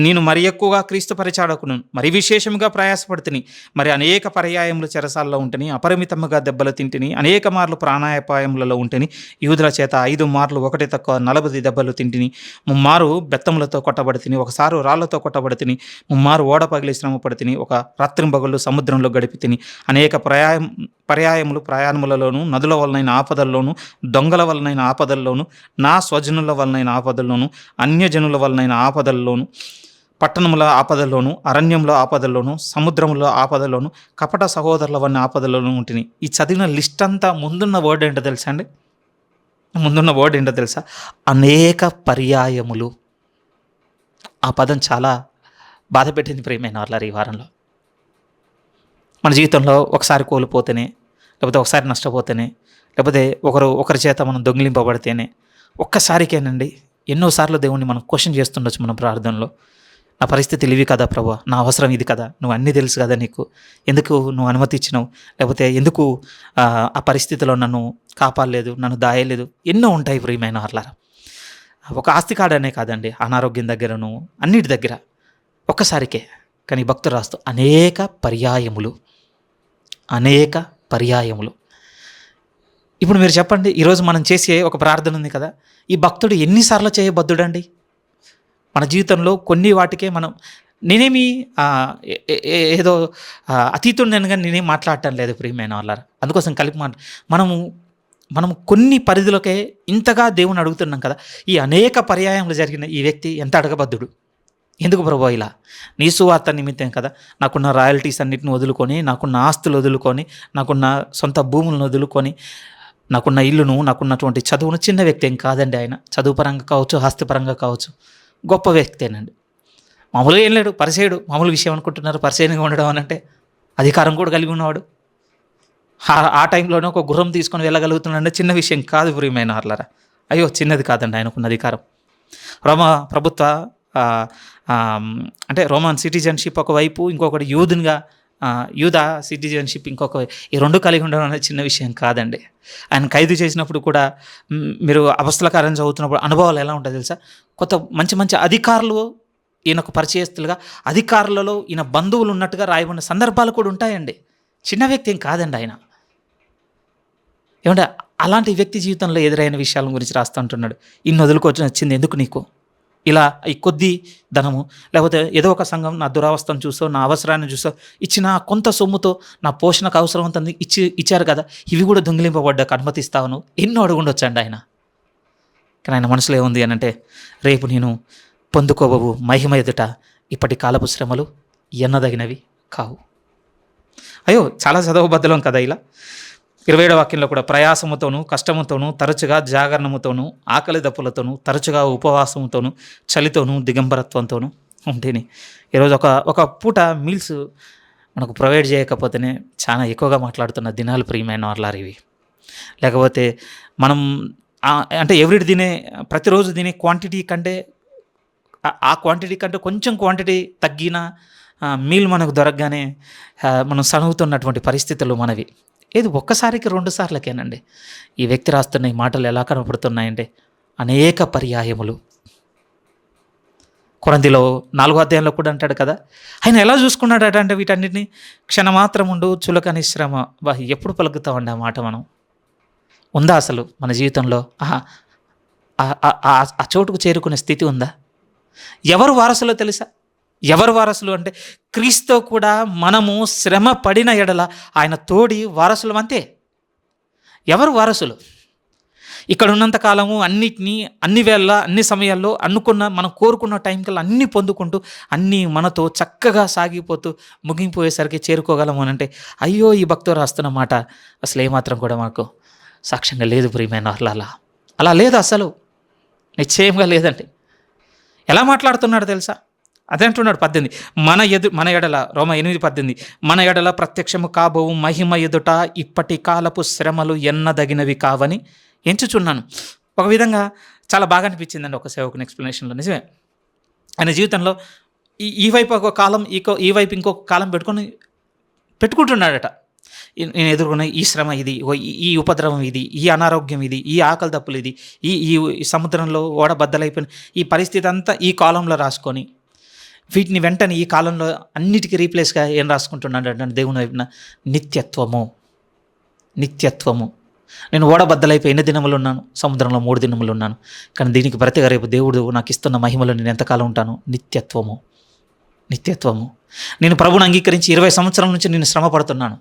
నేను మరి ఎక్కువగా క్రీస్తు పరిచారకును, మరి విశేషముగా ప్రయాసపడుతుని, మరి అనేక పర్యాయములు చెరసాల్లో ఉంటని, అపరిమితముగా దెబ్బలు తింటిని, అనేక మార్లు ప్రాణాపాయములలో ఉంటని, యూదుల చేత 5 మార్లు ఒకటి తక్కువ 40 దెబ్బలు తింటిని, ముమ్మారు బెత్తములతో కొట్టబడితిని, ఒకసారి రాళ్లతో కొట్టబడితిని, ముమ్మారు ఓడ పగిలి శ్రమ పడితిని, ఒక రాత్రింబగళ్ళు సముద్రంలో గడిపి తిని, అనేక ప్రయాణములలోను, నదుల వలనైన ఆపదల్లోను, దొంగల వలనైన ఆపదల్లోను, నా స్వజనుల వలనైన ఆపదల్లోను, అన్యజనుల వలనైన ఆపదల్లోను, పట్టణముల ఆపదల్లోను, అరణ్యంలో ఆపదల్లోను, సముద్రములో ఆపదల్లోను, కపట సహోదరుల వలన ఆపదల్లోనూ ఉంటుంది. ఈ చదివిన లిస్ట్ అంతా ముందున్న వర్డ్ ఏంటో తెలుసా అండి? ముందున్న వర్డ్ ఏంటో తెలుసా? అనేక పర్యాయములు. ఆ పదం చాలా బాధ పెట్టింది ప్రియమైన వాళ్ళ ఈ వారంలో. మన జీవితంలో ఒకసారి కోల్పోతేనే, లేకపోతే ఒకసారి నష్టపోతేనే, లేకపోతే ఒకరి చేత మనం దొంగిలింపబడితేనే, ఒక్కసారికేనండి ఎన్నోసార్లు దేవుణ్ణి మనం క్వశ్చన్ చేస్తుండొచ్చు మన ప్రార్థనలో. నా పరిస్థితులు ఇవి కదా ప్రభా, నా అవసరం ఇది కదా, నువ్వు అన్నీ తెలుసు కదా నీకు, ఎందుకు నువ్వు అనుమతి ఇచ్చినావు, లేకపోతే ఎందుకు ఆ పరిస్థితిలో నన్ను కాపాడలేదు, నన్ను దాయలేదు. ఎన్నో ఉంటాయి ప్రియమైన వాళ్ళారా. ఒక ఆస్తి కాడనే కాదండి, అనారోగ్యం దగ్గరను, అన్నిటి దగ్గర ఒక్కసారికే. కానీ భక్తుడు రాస్తూ అనేక పర్యాయములు. ఇప్పుడు మీరు చెప్పండి, ఈరోజు మనం చేసే ఒక ప్రార్థన ఉంది కదా, ఈ భక్తుడు ఎన్నిసార్లు చేయబద్దుడండి? మన జీవితంలో కొన్ని వాటికే మనం, నేనేమి ఏదో అతీతుడిని కానీ నేనేం మాట్లాడటం లేదు ప్రియమైన వాళ్ళారా. అందుకోసం కలిపి మనము కొన్ని పరిధిలోకే ఇంతగా దేవుని అడుగుతున్నాం కదా. ఈ అనేక పర్యాయములు జరిగిన ఈ వ్యక్తి ఎంత అడగబద్దుడు? ఎందుకు ప్రభు ఇలా? నీ సువార్త నిమిత్తం కదా, నాకున్న రాయల్టీస్ అన్నిటిని వదులుకొని, నాకున్న ఆస్తులు వదులుకొని, నాకున్న సొంత భూములను వదులుకొని, నాకున్న ఇల్లును, నాకున్నటువంటి చదువును, చిన్న వ్యక్తి ఏం కాదండి ఆయన. చదువు పరంగా కావచ్చు, ఆస్తిపరంగా కావచ్చు, గొప్ప వ్యక్తేనండి. మామూలుగా ఏం లేడు, పరిసేయుడు. మామూలు విషయం అనుకుంటున్నారు పరిసేయునిగా ఉండడం అని అంటే. అధికారం కూడా కలిగి ఉన్నవాడు. ఆ టైంలోనే ఒక గుర్రం తీసుకొని వెళ్ళగలుగుతున్నాడంటే చిన్న విషయం కాదు ప్రియమైన వాళ్ళారా. అయ్యో చిన్నది కాదండి ఆయనకున్న అధికారం. రోమా ప్రభుత్వ అంటే రోమన్ సిటిజన్షిప్ ఒకవైపు, ఇంకొకటి యూదా సిటిజన్షిప్ ఇంకొక, ఈ రెండు కలిగి ఉండడం అనేది చిన్న విషయం కాదండి. ఆయన ఖైదు చేసినప్పుడు కూడా మీరు అపొస్తల కార్యం చదువుతున్నప్పుడు అనుభవాలు ఎలా ఉంటాయో తెలుసా? కొత్త మంచి మంచి అధికారులు ఈయనకు పరిచయస్తులుగా, అధికారులలో ఈయన బంధువులు ఉన్నట్టుగా రాయబడిన సందర్భాలు కూడా ఉంటాయండి. చిన్న వ్యక్తి ఏం కాదండి ఆయన. ఏమంటే అలాంటి వ్యక్తి జీవితంలో ఎదురైన విషయాల గురించి రాస్తూ ఉంటున్నాడు. ఇన్ని వదులుకోవచ్చు వచ్చింది ఎందుకు నీకు? ఇలా ఈ కొద్ది ధనము, లేకపోతే ఏదో ఒక సంఘం నా దురావస్థను చూసో, నా అవసరాన్ని చూసో ఇచ్చిన కొంత సొమ్ముతో నా పోషణకు అవసరం అంత ఇచ్చారు కదా, ఇవి కూడా దొంగిలింపబడ్డాక అనుమతిస్తాను, ఎన్నో అడుగుండొచ్చండి ఆయన. కానీ ఆయన మనసులో ఏముంది అని అంటే, రేపు నేను పొందుకోబోవు మహిమ ఎదుట ఇప్పటి కాలపు శ్రమలు ఎన్నదగినవి కావు. అయ్యో చాలా చదవబద్దలం కదా ఇలా. 27వ వాక్యంలో కూడా, ప్రయాసముతోనూ కష్టముతోనూ తరచుగా జాగరణముతోనూ ఆకలి దప్పులతోనూ తరచుగా ఉపవాసముతోనూ చలితోనూ దిగంబరత్వంతోనూ ఉంటేనే. ఈరోజు ఒక పూట మీల్స్ మనకు ప్రొవైడ్ చేయకపోతేనే చాలా ఎక్కువగా మాట్లాడుతున్న దినాలు ప్రియమైన వాళ్ళారు ఇవి. లేకపోతే మనం అంటే ప్రతిరోజు తినే క్వాంటిటీ కంటే, ఆ క్వాంటిటీ కంటే కొంచెం క్వాంటిటీ తగ్గిన మీల్ మనకు దొరకగానే మనం సనుగుతున్నటువంటి పరిస్థితులు మనవి. ఏది ఒక్కసారికి 2 సార్లకేనండి. ఈ వ్యక్తి రాస్తున్న ఈ మాటలు ఎలా కనపడుతున్నాయంటే, అనేక పర్యాయములు. కొరింథీలో 4వ అధ్యాయంలో కూడా అంటాడు కదా, ఆయన ఎలా చూసుకున్నాడట అంటే వీటన్నిటిని, క్షణమాత్రం ఉండు చులకని శ్రమ. ఎప్పుడు పలుకుతామండి ఆ మాట? మనం ఉందా అసలు మన జీవితంలో ఆ చోటుకు చేరుకునే స్థితి ఉందా? ఎవరు వారసులో తెలుసా? ఎవరు వారసులు అంటే, క్రీస్తు కూడా మనము శ్రమ పడిన ఎడల ఆయన తోడి వారసులు అంతే. ఎవరు వారసులు? ఇక్కడ ఉన్నంత కాలము అన్నిటినీ, అన్ని వేళ, అన్ని సమయాల్లో మనం కోరుకున్న టైంకల్లా అన్నీ పొందుకుంటూ, అన్నీ మనతో చక్కగా సాగిపోతూ ముగింపోయేసరికి చేరుకోగలము అని అంటే, అయ్యో ఈ భక్తుడు రాస్తున్న మాట అసలు ఏమాత్రం కూడా మాకు సాక్ష్యంగా లేదు ప్రియమైన వాళ్ళ. అలా లేదు అసలు. నిశ్చయంగా లేదండి. ఎలా మాట్లాడుతున్నాడు తెలుసా? అదే అంటున్నాడు 18, మన ఎడల, రోమ 8:18, మన ఎడల ప్రత్యక్షము కాబోవు మహిమ ఎదుట ఇప్పటి కాలపు శ్రమలు ఎన్నదగినవి కావని ఎంచుచున్నాను. ఒక విధంగా చాలా బాగా అనిపించిందండి ఒక సేవకుని ఎక్స్ప్లెనేషన్లో. నిజమే, ఆయన జీవితంలో ఈ వైపు ఒక కాలం, ఈ వైపు ఇంకొక కాలం పెట్టుకుంటున్నాడట. నేను ఎదుర్కొన్న ఈ శ్రమ ఇది, ఈ ఉపద్రవం ఇది, ఈ అనారోగ్యం ఇది, ఈ ఆకలి దప్పులు ఇది, ఈ ఈ సముద్రంలో ఓడ బద్దలైపోయిన ఈ పరిస్థితి అంతా ఈ కాలంలో రాసుకొని, వీటిని వెంటనే ఈ కాలంలో అన్నిటికీ రీప్లేస్గా ఏం రాసుకుంటున్నాడు అంటే దేవుని వైపున నిత్యత్వము. నేను ఓడ బద్దలైపోయి ఎన్ని దినములు ఉన్నాను? సముద్రంలో 3 దినములు ఉన్నాను. కానీ దీనికి ప్రతిగా రేపు దేవుడు నాకు ఇస్తున్న మహిమలో నేను ఎంతకాలం ఉంటాను? నిత్యత్వము. నేను ప్రభువుని అంగీకరించి 20 సంవత్సరాల నుంచి నేను శ్రమ పడుతున్నాను.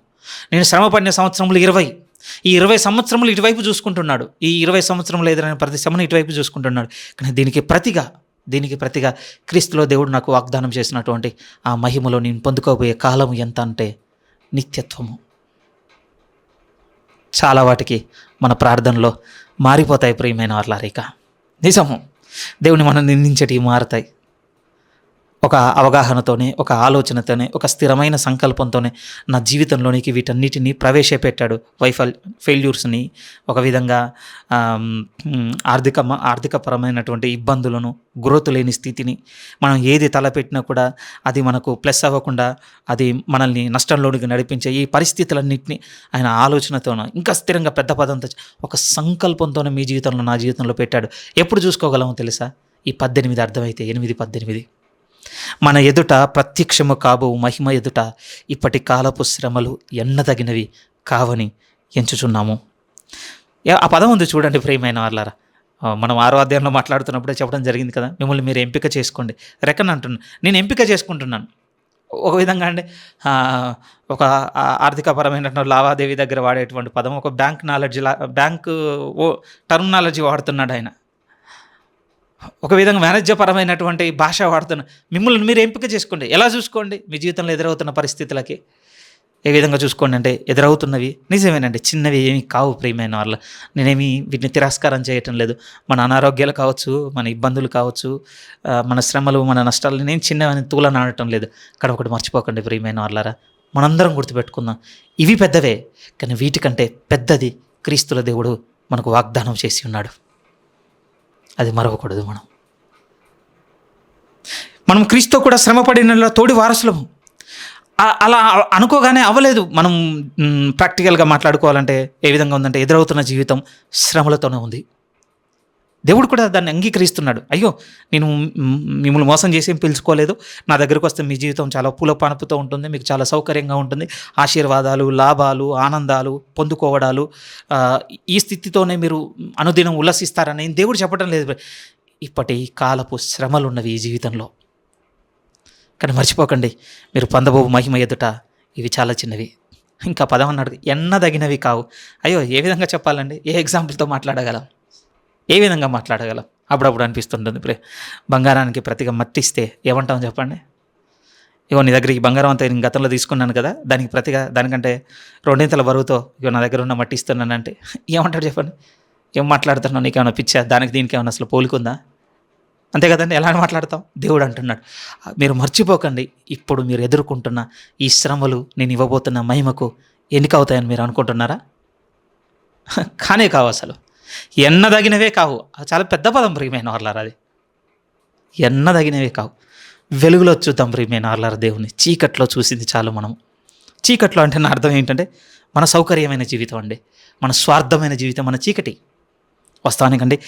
నేను శ్రమ పడిన సంవత్సరములు 20. ఈ 20 సంవత్సరములు ఇటువైపు చూసుకుంటున్నాడు. ఈ 20 సంవత్సరములు ఎదురైన ప్రతి శ్రమను ఇటువైపు చూసుకుంటున్నాడు. కానీ దీనికి ప్రతిగా క్రీస్తులో దేవుడు నాకు వాగ్దానం చేసినటువంటి ఆ మహిమలో నేను పొందుకోబోయే కాలం ఎంత అంటే నిత్యత్వము. చాలా వాటికి మన ప్రార్థనలో మారిపోతాయి ప్రియమైన వారలారిక. నిజము, దేవుని మనం నిందించేటివి మారతాయి. ఒక అవగాహనతోనే, ఒక ఆలోచనతోనే, ఒక స్థిరమైన సంకల్పంతోనే నా జీవితంలోనికి వీటన్నిటినీ ప్రవేశపెట్టాడు. ఫెయిల్యూర్స్ని, ఒక విధంగా ఆర్థికపరమైనటువంటి ఇబ్బందులను, గ్రోత్ లేని స్థితిని, మనం ఏది తలపెట్టినా కూడా అది మనకు ప్లస్ అవ్వకుండా అది మనల్ని నష్టంలోనికి నడిపించే ఈ పరిస్థితులన్నింటినీ ఆయన ఆలోచనతోనూ ఇంకా స్థిరంగా పెద్ద పదంతో ఒక సంకల్పంతోనే మీ జీవితంలో, నా జీవితంలో పెట్టాడు. ఎప్పుడు చూసుకోగలమో తెలుసా? ఈ 18 అర్థమైతే 8:18, మన ఎదుట ప్రత్యక్షము కాబోవు మహిమ ఎదుట ఇప్పటి కాలపు శ్రమలు ఎన్నదగినవి కావని ఎంచుచున్నాము. ఆ పదం ఉంది చూడండి ప్రియమైన వాళ్ళారా. మనం 6వ అధ్యాయంలో మాట్లాడుతున్నప్పుడే చెప్పడం జరిగింది కదా, మిమ్మల్ని మీరు ఎంపిక చేసుకోండి. అంటున్నాను, నేను ఎంపిక చేసుకుంటున్నాను. ఒక విధంగా అండి, ఒక ఆర్థికపరమైన లావాదేవీ దగ్గర వాడేటువంటి పదం, ఒక బ్యాంకు టర్మ్ నాలెడ్జీ వాడుతున్నాడు ఆయన. ఒక విధంగా వాణిజ్యపరమైనటువంటి భాష వాడుతున్న మిమ్మల్ని మీరు ఎంపిక చేసుకోండి. ఎలా చూసుకోండి? మీ జీవితంలో ఎదురవుతున్న పరిస్థితులకి ఏ విధంగా చూసుకోండి అంటే, ఎదురవుతున్నవి నిజమేనండి, చిన్నవి ఏమి కావు ప్రియమైన వాళ్ళ. నేనేమి వీటిని తిరస్కారం చేయటం లేదు. మన అనారోగ్యాలు కావచ్చు, మన ఇబ్బందులు కావచ్చు, మన శ్రమలు, మన నష్టాలు నేను చిన్నవని తూలనాడటం లేదు. కానీ ఒకటి మర్చిపోకండి ప్రియమైన వాళ్ళారా, మనందరం గుర్తుపెట్టుకుందాం, ఇవి పెద్దవే, కానీ వీటికంటే పెద్దది క్రీస్తుల దేవుడు మనకు వాగ్దానం చేసి ఉన్నాడు. అది మరవకూడదు. మనం క్రీస్తు కూడా శ్రమపడిన తోడి వారసులము. అలా అనుకోగానే అవ్వలేదు. మనం ప్రాక్టికల్గా మాట్లాడుకోవాలంటే ఏ విధంగా ఉందంటే, ఎదురవుతున్న జీవితం శ్రమలతోనే ఉంది. దేవుడు కూడా దాన్ని అంగీకరిస్తున్నాడు. అయ్యో, నేను మిమ్మల్ని మోసం చేసి పిలుచుకోలేదు, నా దగ్గరకు వస్తే మీ జీవితం చాలా పూలపానుపుతో ఉంటుంది, మీకు చాలా సౌకర్యంగా ఉంటుంది, ఆశీర్వాదాలు, లాభాలు, ఆనందాలు పొందుకోవడాలు, ఈ స్థితితోనే మీరు అనుదినం ఉల్లసిస్తారని దేవుడు చెప్పడం లేదు. ఇప్పటి కాలపు శ్రమలు ఉన్నవి ఈ జీవితంలో. కానీ మర్చిపోకండి, మీరు పొందబోవు మహిమ ఎదుట ఇవి చాలా చిన్నవి. ఇంకా పదం అన్నాడు, ఎన్నదగినవి కావు. అయ్యో, ఏ విధంగా చెప్పాలండి? ఏ ఎగ్జాంపుల్తో మాట్లాడగలం? ఏ విధంగా మాట్లాడగలం? అప్పుడప్పుడు అనిపిస్తుంటుంది, ఇప్పుడే బంగారానికి ప్రతిగా మట్టిస్తే ఏమంటాం చెప్పండి? ఇగో నీ దగ్గర ఈ బంగారం అంతా నేను గతంలో తీసుకున్నాను కదా, దానికి ప్రతిగా దానికంటే 2 బరువుతో ఇగో నా దగ్గర ఉన్న మట్టి ఇస్తున్నానంటే ఏమంటాడు చెప్పండి? ఏం మాట్లాడుతున్నావు? నీకేమైనా పిచ్చా? దానికి దీనికి ఏమైనా అసలు పోలికుందా? అంతే కదండి. ఎలా మాట్లాడతాం? దేవుడు అంటున్నాడు, మీరు మర్చిపోకండి, ఇప్పుడు మీరు ఎదుర్కొంటున్న ఈ శ్రమలు నేను ఇవ్వబోతున్న మహిమకు ఎన్నిక అవుతాయని మీరు అనుకుంటున్నారా? కానే కావు, అసలు ఎన్నదగినవే కావు. చాలా పెద్ద పదం ప్రియమైన వాళ్ళారా, అది ఎన్నదగినవే కావు. వెలుగులో చూద్దాం ప్రియమైన వాళ్ళారా దేవుని, చీకట్లో చూసింది చాలు. మనం చీకట్లో అంటే నా అర్థం ఏంటంటే, మన సౌకర్యమైన జీవితం అండి, మన స్వార్థమైన జీవితం, మన చీకటి. వాస్తవానికండి,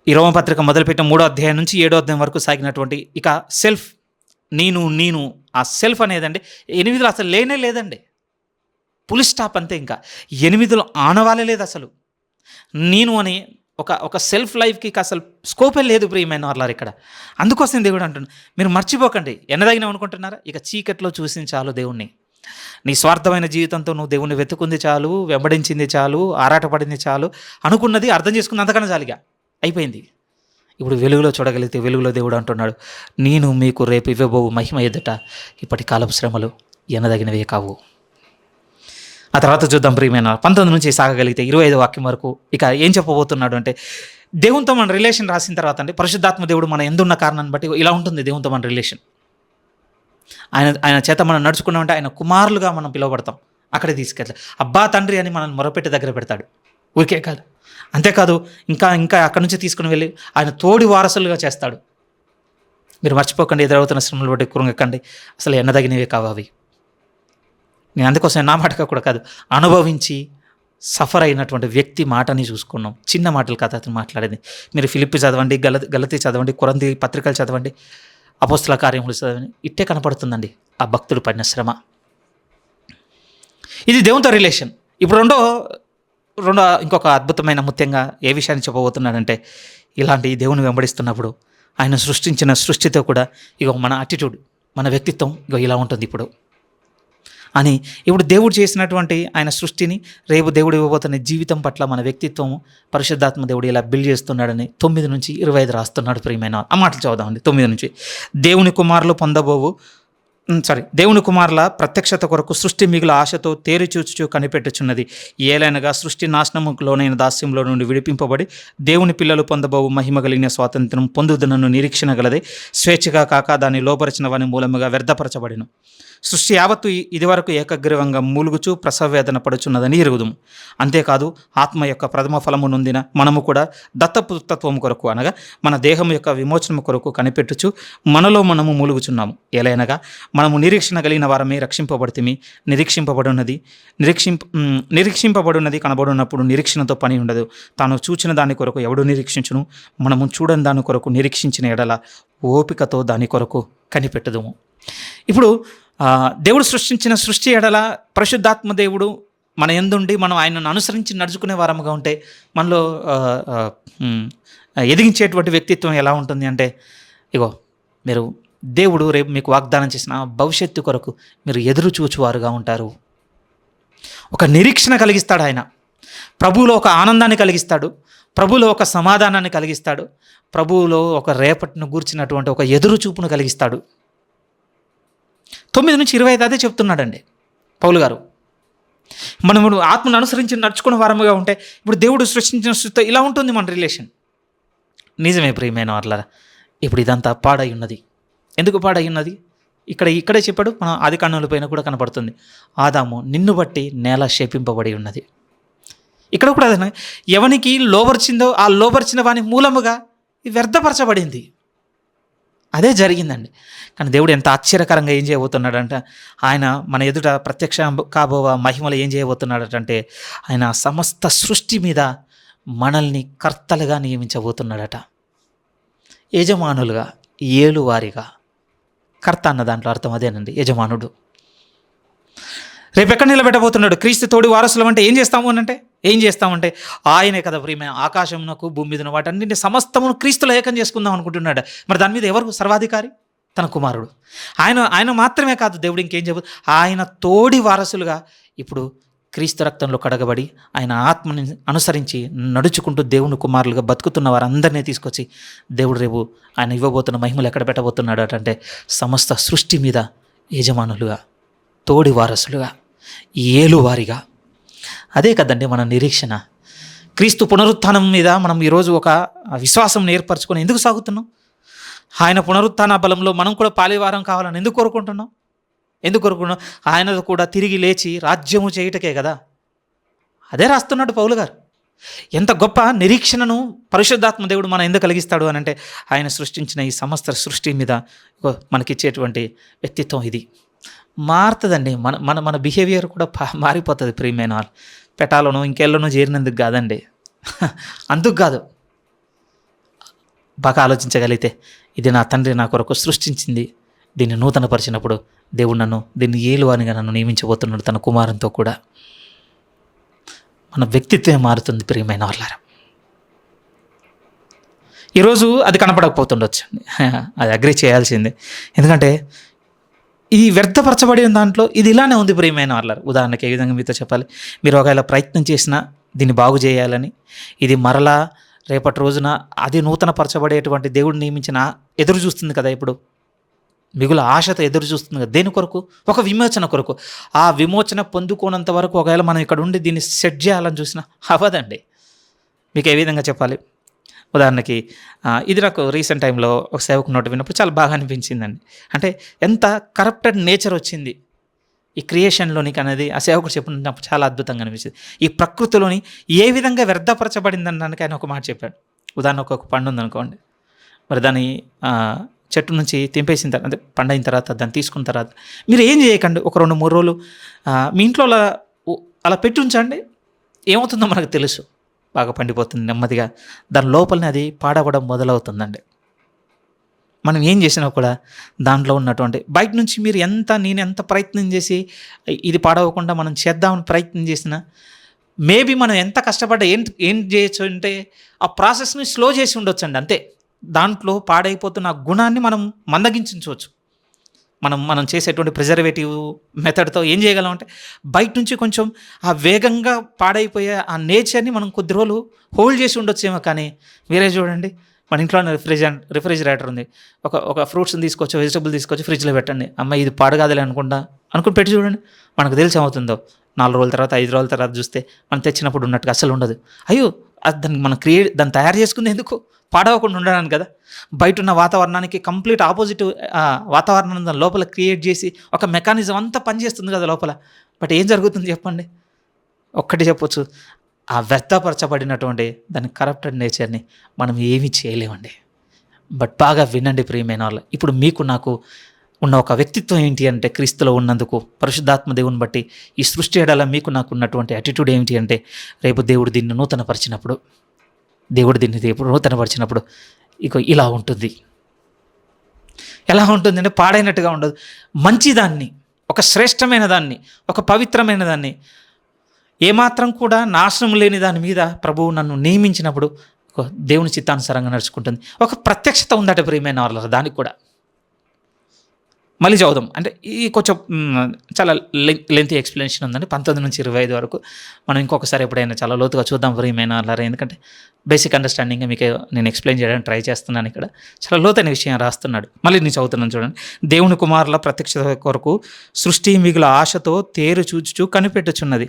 ఈ రోమపత్రిక మొదలుపెట్టిన 3వ అధ్యాయం నుంచి 7వ అధ్యాయం వరకు సాగినటువంటి ఇక సెల్ఫ్, నేను ఆ సెల్ఫ్ అనేదండి 8లో అసలు లేదండి. ఫుల్ స్టాప్ అంతే. ఇంకా 8లో ఆనవాలే లేదు అసలు. నేను అని ఒక సెల్ఫ్ లైఫ్కి అసలు స్కోపే లేదు ప్రియమైన వాళ్ళారు ఇక్కడ. అందుకోసం దేవుడు అంటున్నాడు, మీరు మర్చిపోకండి. ఎన్నదగిన అనుకుంటున్నారా? ఇక చీకట్లో చూసింది చాలు దేవుణ్ణి. నీ స్వార్థమైన జీవితంతో నువ్వు దేవుణ్ణి వెతుకుంది చాలు, వెంబడించింది చాలు, ఆరాటపడింది చాలు, అనుకున్నది అర్థం చేసుకుంది అంతకన్నా చాలుగా అయిపోయింది. ఇప్పుడు వెలుగులో చూడగలిగితే వెలుగులో దేవుడు అంటున్నాడు, నేను మీకు రేపు ఇవ్వబోవు మహిమ ఎదుట ఇప్పటి కాలపు శ్రమలు ఎనదగినవే కావు. ఆ తర్వాత చూద్దాం ప్రియమైన 19 నుంచి సాగగలిగితే 25వ వాక్యం వరకు ఇక ఏం చెప్పబోతున్నాడు అంటే, దేవునితో మన రిలేషన్ రాసిన తర్వాత అండి, పరిశుద్ధాత్మ దేవుడు మన ఎందున్న కారణాన్ని బట్టి ఇలా ఉంటుంది దేవునితో మన రిలేషన్. ఆయన ఆయన చేత మనం నడుచుకున్నామంటే ఆయన కుమారులుగా మనం పిలువబడతాం. అక్కడే తీసుకెళ్తాడు. అబ్బా తండ్రి అని మనల్ని మొరపెట్టి దగ్గర పెడతాడు. ఊరికే కాదు, అంతేకాదు, ఇంకా ఇంకా అక్కడి నుంచి తీసుకుని వెళ్ళి ఆయన తోడి వారసులుగా చేస్తాడు. మీరు మర్చిపోకండి, ఎదురవుతున్న శ్రమలు బట్టి కురుంగకండి, అసలు ఎన్నదగినవే కావవి. నేను అందుకోసం నా మాటగా కూడా కాదు, అనుభవించి సఫర్ అయినటువంటి వ్యక్తి మాటని చూసుకున్నాం. చిన్న మాటలు కాదు అతను మాట్లాడేది. మీరు ఫిలిప్పి చదవండి, గలతీ చదవండి, కొరింథీ పత్రికలు చదవండి, అపోస్తల కార్యములు చదవండి, ఇట్టే కనపడుతుందండి ఆ భక్తుడు పడిన శ్రమ. ఇది దేవునితో రిలేషన్. ఇప్పుడు రెండో ఇంకొక అద్భుతమైన ముఖ్యంగా ఏ విషయాన్ని చెప్పబోతున్నాడంటే, ఇలాంటి దేవుని వెంబడిస్తున్నప్పుడు ఆయన సృష్టించిన సృష్టితో కూడా ఇగో మన అటిట్యూడ్, మన వ్యక్తిత్వం ఇగో ఇలా ఉంటుంది ఇప్పుడు దేవుడు చేసినటువంటి ఆయన సృష్టిని, రేపు దేవుడు ఇవ్వబోతున్న జీవితం పట్ల మన వ్యక్తిత్వం పరిశుద్ధాత్మ దేవుడు ఇలా బిల్డ్ చేస్తున్నాడని 9 నుంచి 25 రాస్తున్నాడు. ప్రియమైన ఆ మాటలు చదువుదామండి. 9 నుంచి, దేవుని కుమారుల ప్రత్యక్షత కొరకు సృష్టి మిగుల ఆశతో తేరిచూచుచూ కనిపెట్టుచున్నది. ఏలైనగా సృష్టి నాశనముకు లోనైన దాస్యంలో నుండి విడిపింపబడి దేవుని పిల్లలు పొందబోవు మహిమ కలిగిన స్వాతంత్రం పొందుదనను నిరీక్షణ గలదే, స్వేచ్ఛగా కాక దాన్ని లోపరిచిన వాని మూలముగా వ్యర్థపరచబడిను. సృష్టి యావత్తు ఇదివరకు ఏకగ్రీవంగా మూలుగుచూ ప్రసవవేదన పడుచున్నదని ఎరుగుదుము. అంతేకాదు, ఆత్మ యొక్క ప్రథమ ఫలము నొందిన మనము కూడా దత్తపుత్రత్వము కొరకు, అనగా మన దేహం యొక్క విమోచనము కొరకు కనిపెట్టుచు మనలో మనము మూలుగుచున్నాము. ఎలైనగా మనము నిరీక్షణ కలిగిన వారమే రక్షింపబడితిమి. నిరీక్షింపబడినది కనబడినప్పుడు నిరీక్షణతో పని ఉండదు. తాను చూచిన దాని కొరకు ఎవడు నిరీక్షించును? మనము చూడని దాని కొరకు నిరీక్షించిన ఎడల ఓపికతో దాని కొరకు కనిపెట్టుదుము. ఇప్పుడు దేవుడు సృష్టించిన సృష్టి ఎడల పరిశుద్ధాత్మ దేవుడు మన యందుండి మనం ఆయనను అనుసరించి నడుచుకునే వారముగా ఉంటే మనలో ఎదిగించేటువంటి వ్యక్తిత్వం ఎలా ఉంటుంది అంటే, ఇగో మీరు దేవుడు రేపు మీకు వాగ్దానం చేసిన భవిష్యత్తు కొరకు మీరు ఎదురు చూచువారుగా ఉంటారు. ఒక నిరీక్షణ కలిగిస్తాడు ఆయన. ప్రభువులో ఒక ఆనందాన్ని కలిగిస్తాడు, ప్రభువులో ఒక సమాధానాన్ని కలిగిస్తాడు, ప్రభువులో ఒక రేపటిని గూర్చినటువంటి ఒక ఎదురు చూపును కలిగిస్తాడు. 9 నుంచి 25 అదే చెప్తున్నాడండి పౌలు గారు. మనము ఆత్మను అనుసరించి నడుచుకున్న వారముగా ఉంటే ఇప్పుడు దేవుడు సృష్టించిన సృష్టితో ఇలా ఉంటుంది మన రిలేషన్. నిజమే ప్రియమైన వారలారా, ఇప్పుడు ఇదంతా పాడై ఉన్నది. ఎందుకు పాడై ఉన్నది? ఇక్కడే చెప్పాడు. మన ఆది కాండముల పైన కూడా కనపడుతుంది. ఆదాము నిన్ను బట్టి నేల శపింపబడి ఉన్నది. ఇక్కడ కూడా అదే, ఎవనికి లోబర్చిందో ఆ లోబర్చిన వాని మూలముగా వ్యర్థపరచబడింది. అదే జరిగిందండి. కానీ దేవుడు ఎంత ఆశ్చర్యకరంగా ఏం చేయబోతున్నాడంటే, ఆయన మన ఎదుట ప్రత్యక్ష కాబోవ మహిమలు ఏం చేయబోతున్నాడటంటే, ఆయన సమస్త సృష్టి మీద మనల్ని కర్తలుగా నియమించబోతున్నాడట. యజమానులుగా, ఏలువారిగా. కర్త అన్న దాంట్లో అర్థం అదేనండి, యజమానుడు. రేపు ఎక్కడ నిలబెట్టబోతున్నాడు? క్రీస్తు తోడి వారసులం అంటే ఏం చేస్తామంటే ఆయనే కదా ప్రియమైన ఆకాశమునకు భూమి మీద వాటన్నింటినీ సమస్తమును క్రీస్తులో ఏకం చేసుకుందాం అనుకుంటున్నాడు. మరి దాని మీద ఎవరు సర్వాధికారి? తన కుమారుడు. ఆయన మాత్రమే కాదు, దేవుడు ఇంకేం చెప్పు, ఆయన తోడి వారసులుగా ఇప్పుడు క్రీస్తు రక్తంలో కడగబడి ఆయన ఆత్మని అనుసరించి నడుచుకుంటూ దేవుని కుమారులుగా బతుకుతున్న వారందరినీ తీసుకొచ్చి దేవుడు రేపు ఆయన ఇవ్వబోతున్న మహిమలు ఎక్కడ పెట్టబోతున్నాడు అంటే సమస్త సృష్టి మీద యజమానులుగా, తోడి వారసులుగా, ఏలువారిగా. అదే కదండి మన నిరీక్షణ. క్రీస్తు పునరుత్థానం మీద మనం ఈరోజు ఒక విశ్వాసం ఏర్పరచుకొని ఎందుకు సాగుతున్నాం? ఆయన పునరుత్థాన బలంలో మనం కూడా పాలివారం కావాలని ఎందుకు కోరుకుంటున్నాం? ఆయన కూడా తిరిగి లేచి రాజ్యము చేయుటకే కదా. అదే రాస్తున్నాడు పౌలు గారు. ఎంత గొప్ప నిరీక్షణను పరిశుద్ధాత్మ దేవుడు మనం ఎందుకు కలిగిస్తాడు అని అంటే, ఆయన సృష్టించిన ఈ సమస్త సృష్టి మీద మనకిచ్చేటువంటి వ్యక్తిత్వం ఇది మారుతుందండి. మన బిహేవియర్ కూడా మారిపోతుంది. ప్రియమైన వాళ్ళు పెటాలను ఇంకెళ్ళను చేరినందుకు కాదండి, అందుకు కాదు. బాగా ఆలోచించగలిగితే, ఇది నా తండ్రి నా కొరకు సృష్టించింది, దీన్ని నూతనపరిచినప్పుడు దేవుడు దీన్ని ఏలువానిగా నన్ను నియమించబోతున్నాడు తన కుమారునితో కూడా. మన వ్యక్తిత్వమే మారుతుంది ప్రియమైన వాళ్ళారా. ఈరోజు అది కనపడకపోతుండొచ్చు, అది అగ్రీ చేయాల్సిందే. ఎందుకంటే ఈ వ్యర్థపరచబడిన దాంట్లో ఇది ఇలానే ఉంది ప్రియమైన వాళ్ళారు. ఉదాహరణకి ఏ విధంగా మీతో చెప్పాలి, మీరు ఒకవేళ ప్రయత్నం చేసినా దీన్ని బాగు చేయాలని, ఇది మరలా రేపటి రోజున అది నూతనపరచబడేటువంటి దేవుడు నియమించిన ఎదురు చూస్తుంది కదా. ఇప్పుడు మిగుల ఆశతో ఎదురు చూస్తుంది కదా. దేని కొరకు? ఒక విమోచన కొరకు. ఆ విమోచన పొందుకోనంత వరకు ఒకవేళ మనం ఇక్కడ ఉండి దీన్ని సెట్ చేయాలని చూసినా అవ్వదండి. మీకు ఏ విధంగా చెప్పాలి, ఉదాహరణకి ఇది నాకు రీసెంట్ టైంలో ఒక సేవకు నోట విన్నప్పుడు చాలా బాగా అనిపించిందండి. అంటే ఎంత కరప్టెడ్ నేచర్ వచ్చింది ఈ క్రియేషన్‌లోనికి అనేది ఆ సేవకుడు చెప్పినప్పుడు చాలా అద్భుతంగా అనిపించింది. ఈ ప్రకృతిలోని ఏ విధంగా వ్యర్థపరచబడిందనడానికి ఆయన ఒక మాట చెప్పాడు. ఉదాహరణకు ఒక పండు ఉందనుకోండి. మరి దాన్ని చెట్టు నుంచి తెంపేసిన తర్వాత అంటే పండయిన తర్వాత దాన్ని తీసుకున్న తర్వాత మీరు ఏం చేయకండి. ఒక 2, 3 రోజులు మీ ఇంట్లో అలా పెట్టి ఉంచండి. ఏమవుతుందో మనకు తెలుసు. బాగా పండిపోతుంది నెమ్మదిగా. దాని లోపలనే అది పాడవడం మొదలవుతుందండి. మనం ఏం చేసినా కూడా దాంట్లో ఉన్నటువంటి బయట నుంచి మీరు నేను ఎంత ప్రయత్నం చేసి ఇది పాడవకుండా మనం చేద్దామని ప్రయత్నం చేసినా మేబీ మనం ఎంత కష్టపడ్డా ఏం చేయొచ్చు అంటే ఆ ప్రాసెస్ని స్లో చేసి ఉండొచ్చండి అంతే. దాంట్లో పాడైపోతున్న ఆ గుణాన్ని మనం మందగించవచ్చు. మనం చేసేటువంటి ప్రిజర్వేటివ్ మెథడ్తో ఏం చేయగలం అంటే బయట నుంచి కొంచెం ఆ వేగంగా పాడైపోయే ఆ నేచర్ని మనం కొద్ది రోజులు హోల్డ్ చేసి ఉండొచ్చేమో. కానీ వేరే చూడండి, మన ఇంట్లోనే రిఫ్రిజిరేటర్ ఉంది. ఒక ఫ్రూట్స్ని తీసుకొచ్చి వెజిటబుల్ తీసుకొచ్చి ఫ్రిడ్జ్లో పెట్టండి. అమ్మ ఇది పాడగాదులే అనుకుని పెట్టి చూడండి, మనకు తెలిసి ఏమవుతుందో. 4 రోజుల తర్వాత 5 రోజుల తర్వాత చూస్తే మనం తెచ్చినప్పుడు ఉన్నట్టుగా అస్సలు ఉండదు. అయ్యో, అది దాన్ని తయారు చేసుకుంది ఎందుకు? పాడవకుండా ఉండడానికి కదా. బయట ఉన్న వాతావరణానికి కంప్లీట్ ఆపోజిట్ వాతావరణం దాని లోపల క్రియేట్ చేసి ఒక మెకానిజం అంతా పనిచేస్తుంది కదా లోపల. బట్ ఏం జరుగుతుంది చెప్పండి? ఒక్కటి చెప్పొచ్చు, ఆ వ్యర్థపరచబడినటువంటి దాని కరప్టెడ్ నేచర్ని మనం ఏమీ చేయలేమండి. బట్ బాగా వినండి ప్రియమైన వాళ్ళు. ఇప్పుడు మీకు నాకు ఉన్న ఒక వ్యక్తిత్వం ఏంటి అంటే క్రీస్తులో ఉన్నందుకు పరిశుద్ధాత్మ దేవుని బట్టి ఈ సృష్టి ఎడల మీకు నాకు ఉన్నటువంటి యాటిట్యూడ్ ఏమిటి అంటే రేపు దేవుడు దీన్ని నూతనపరిచినప్పుడు ఇక ఇలా ఉంటుంది. ఎలా ఉంటుంది అంటే పాడైనట్టుగా ఉండదు. మంచిదాన్ని, ఒక శ్రేష్టమైన దాన్ని, ఒక పవిత్రమైన దాన్ని, ఏమాత్రం కూడా నాశనం లేని దాని మీద ప్రభువు నన్ను నియమించినప్పుడు దేవుని చిత్తానుసారంగా నడుచుకుంటుంది. ఒక ప్రత్యక్షత ఉందట ప్రియమైన వాళ్ళ దానికి కూడా. మళ్ళీ చదువుదాం. అంటే ఈ కొంచెం చాలా లెంతీ ఎక్స్ప్లెనేషన్ ఉందండి. 19 నుంచి 25 వరకు మనం ఇంకొకసారి ఎప్పుడైనా చాలా లోతుగా చూద్దాం ప్రియమైన వాళ్ళారా. ఎందుకంటే బేసిక్ అండర్స్టాండింగ్ మీకు నేను ఎక్స్ప్లెయిన్ చేయడానికి ట్రై చేస్తున్నాను. ఇక్కడ చాలా లోతైన విషయం రాస్తున్నాడు. మళ్ళీ నేను చదువుతున్నాను చూడండి. దేవుని కుమారుల ప్రత్యక్షత కొరకు సృష్టి మిగుల ఆశతో తేరు చూచుచూ కనిపెట్టుచున్నది.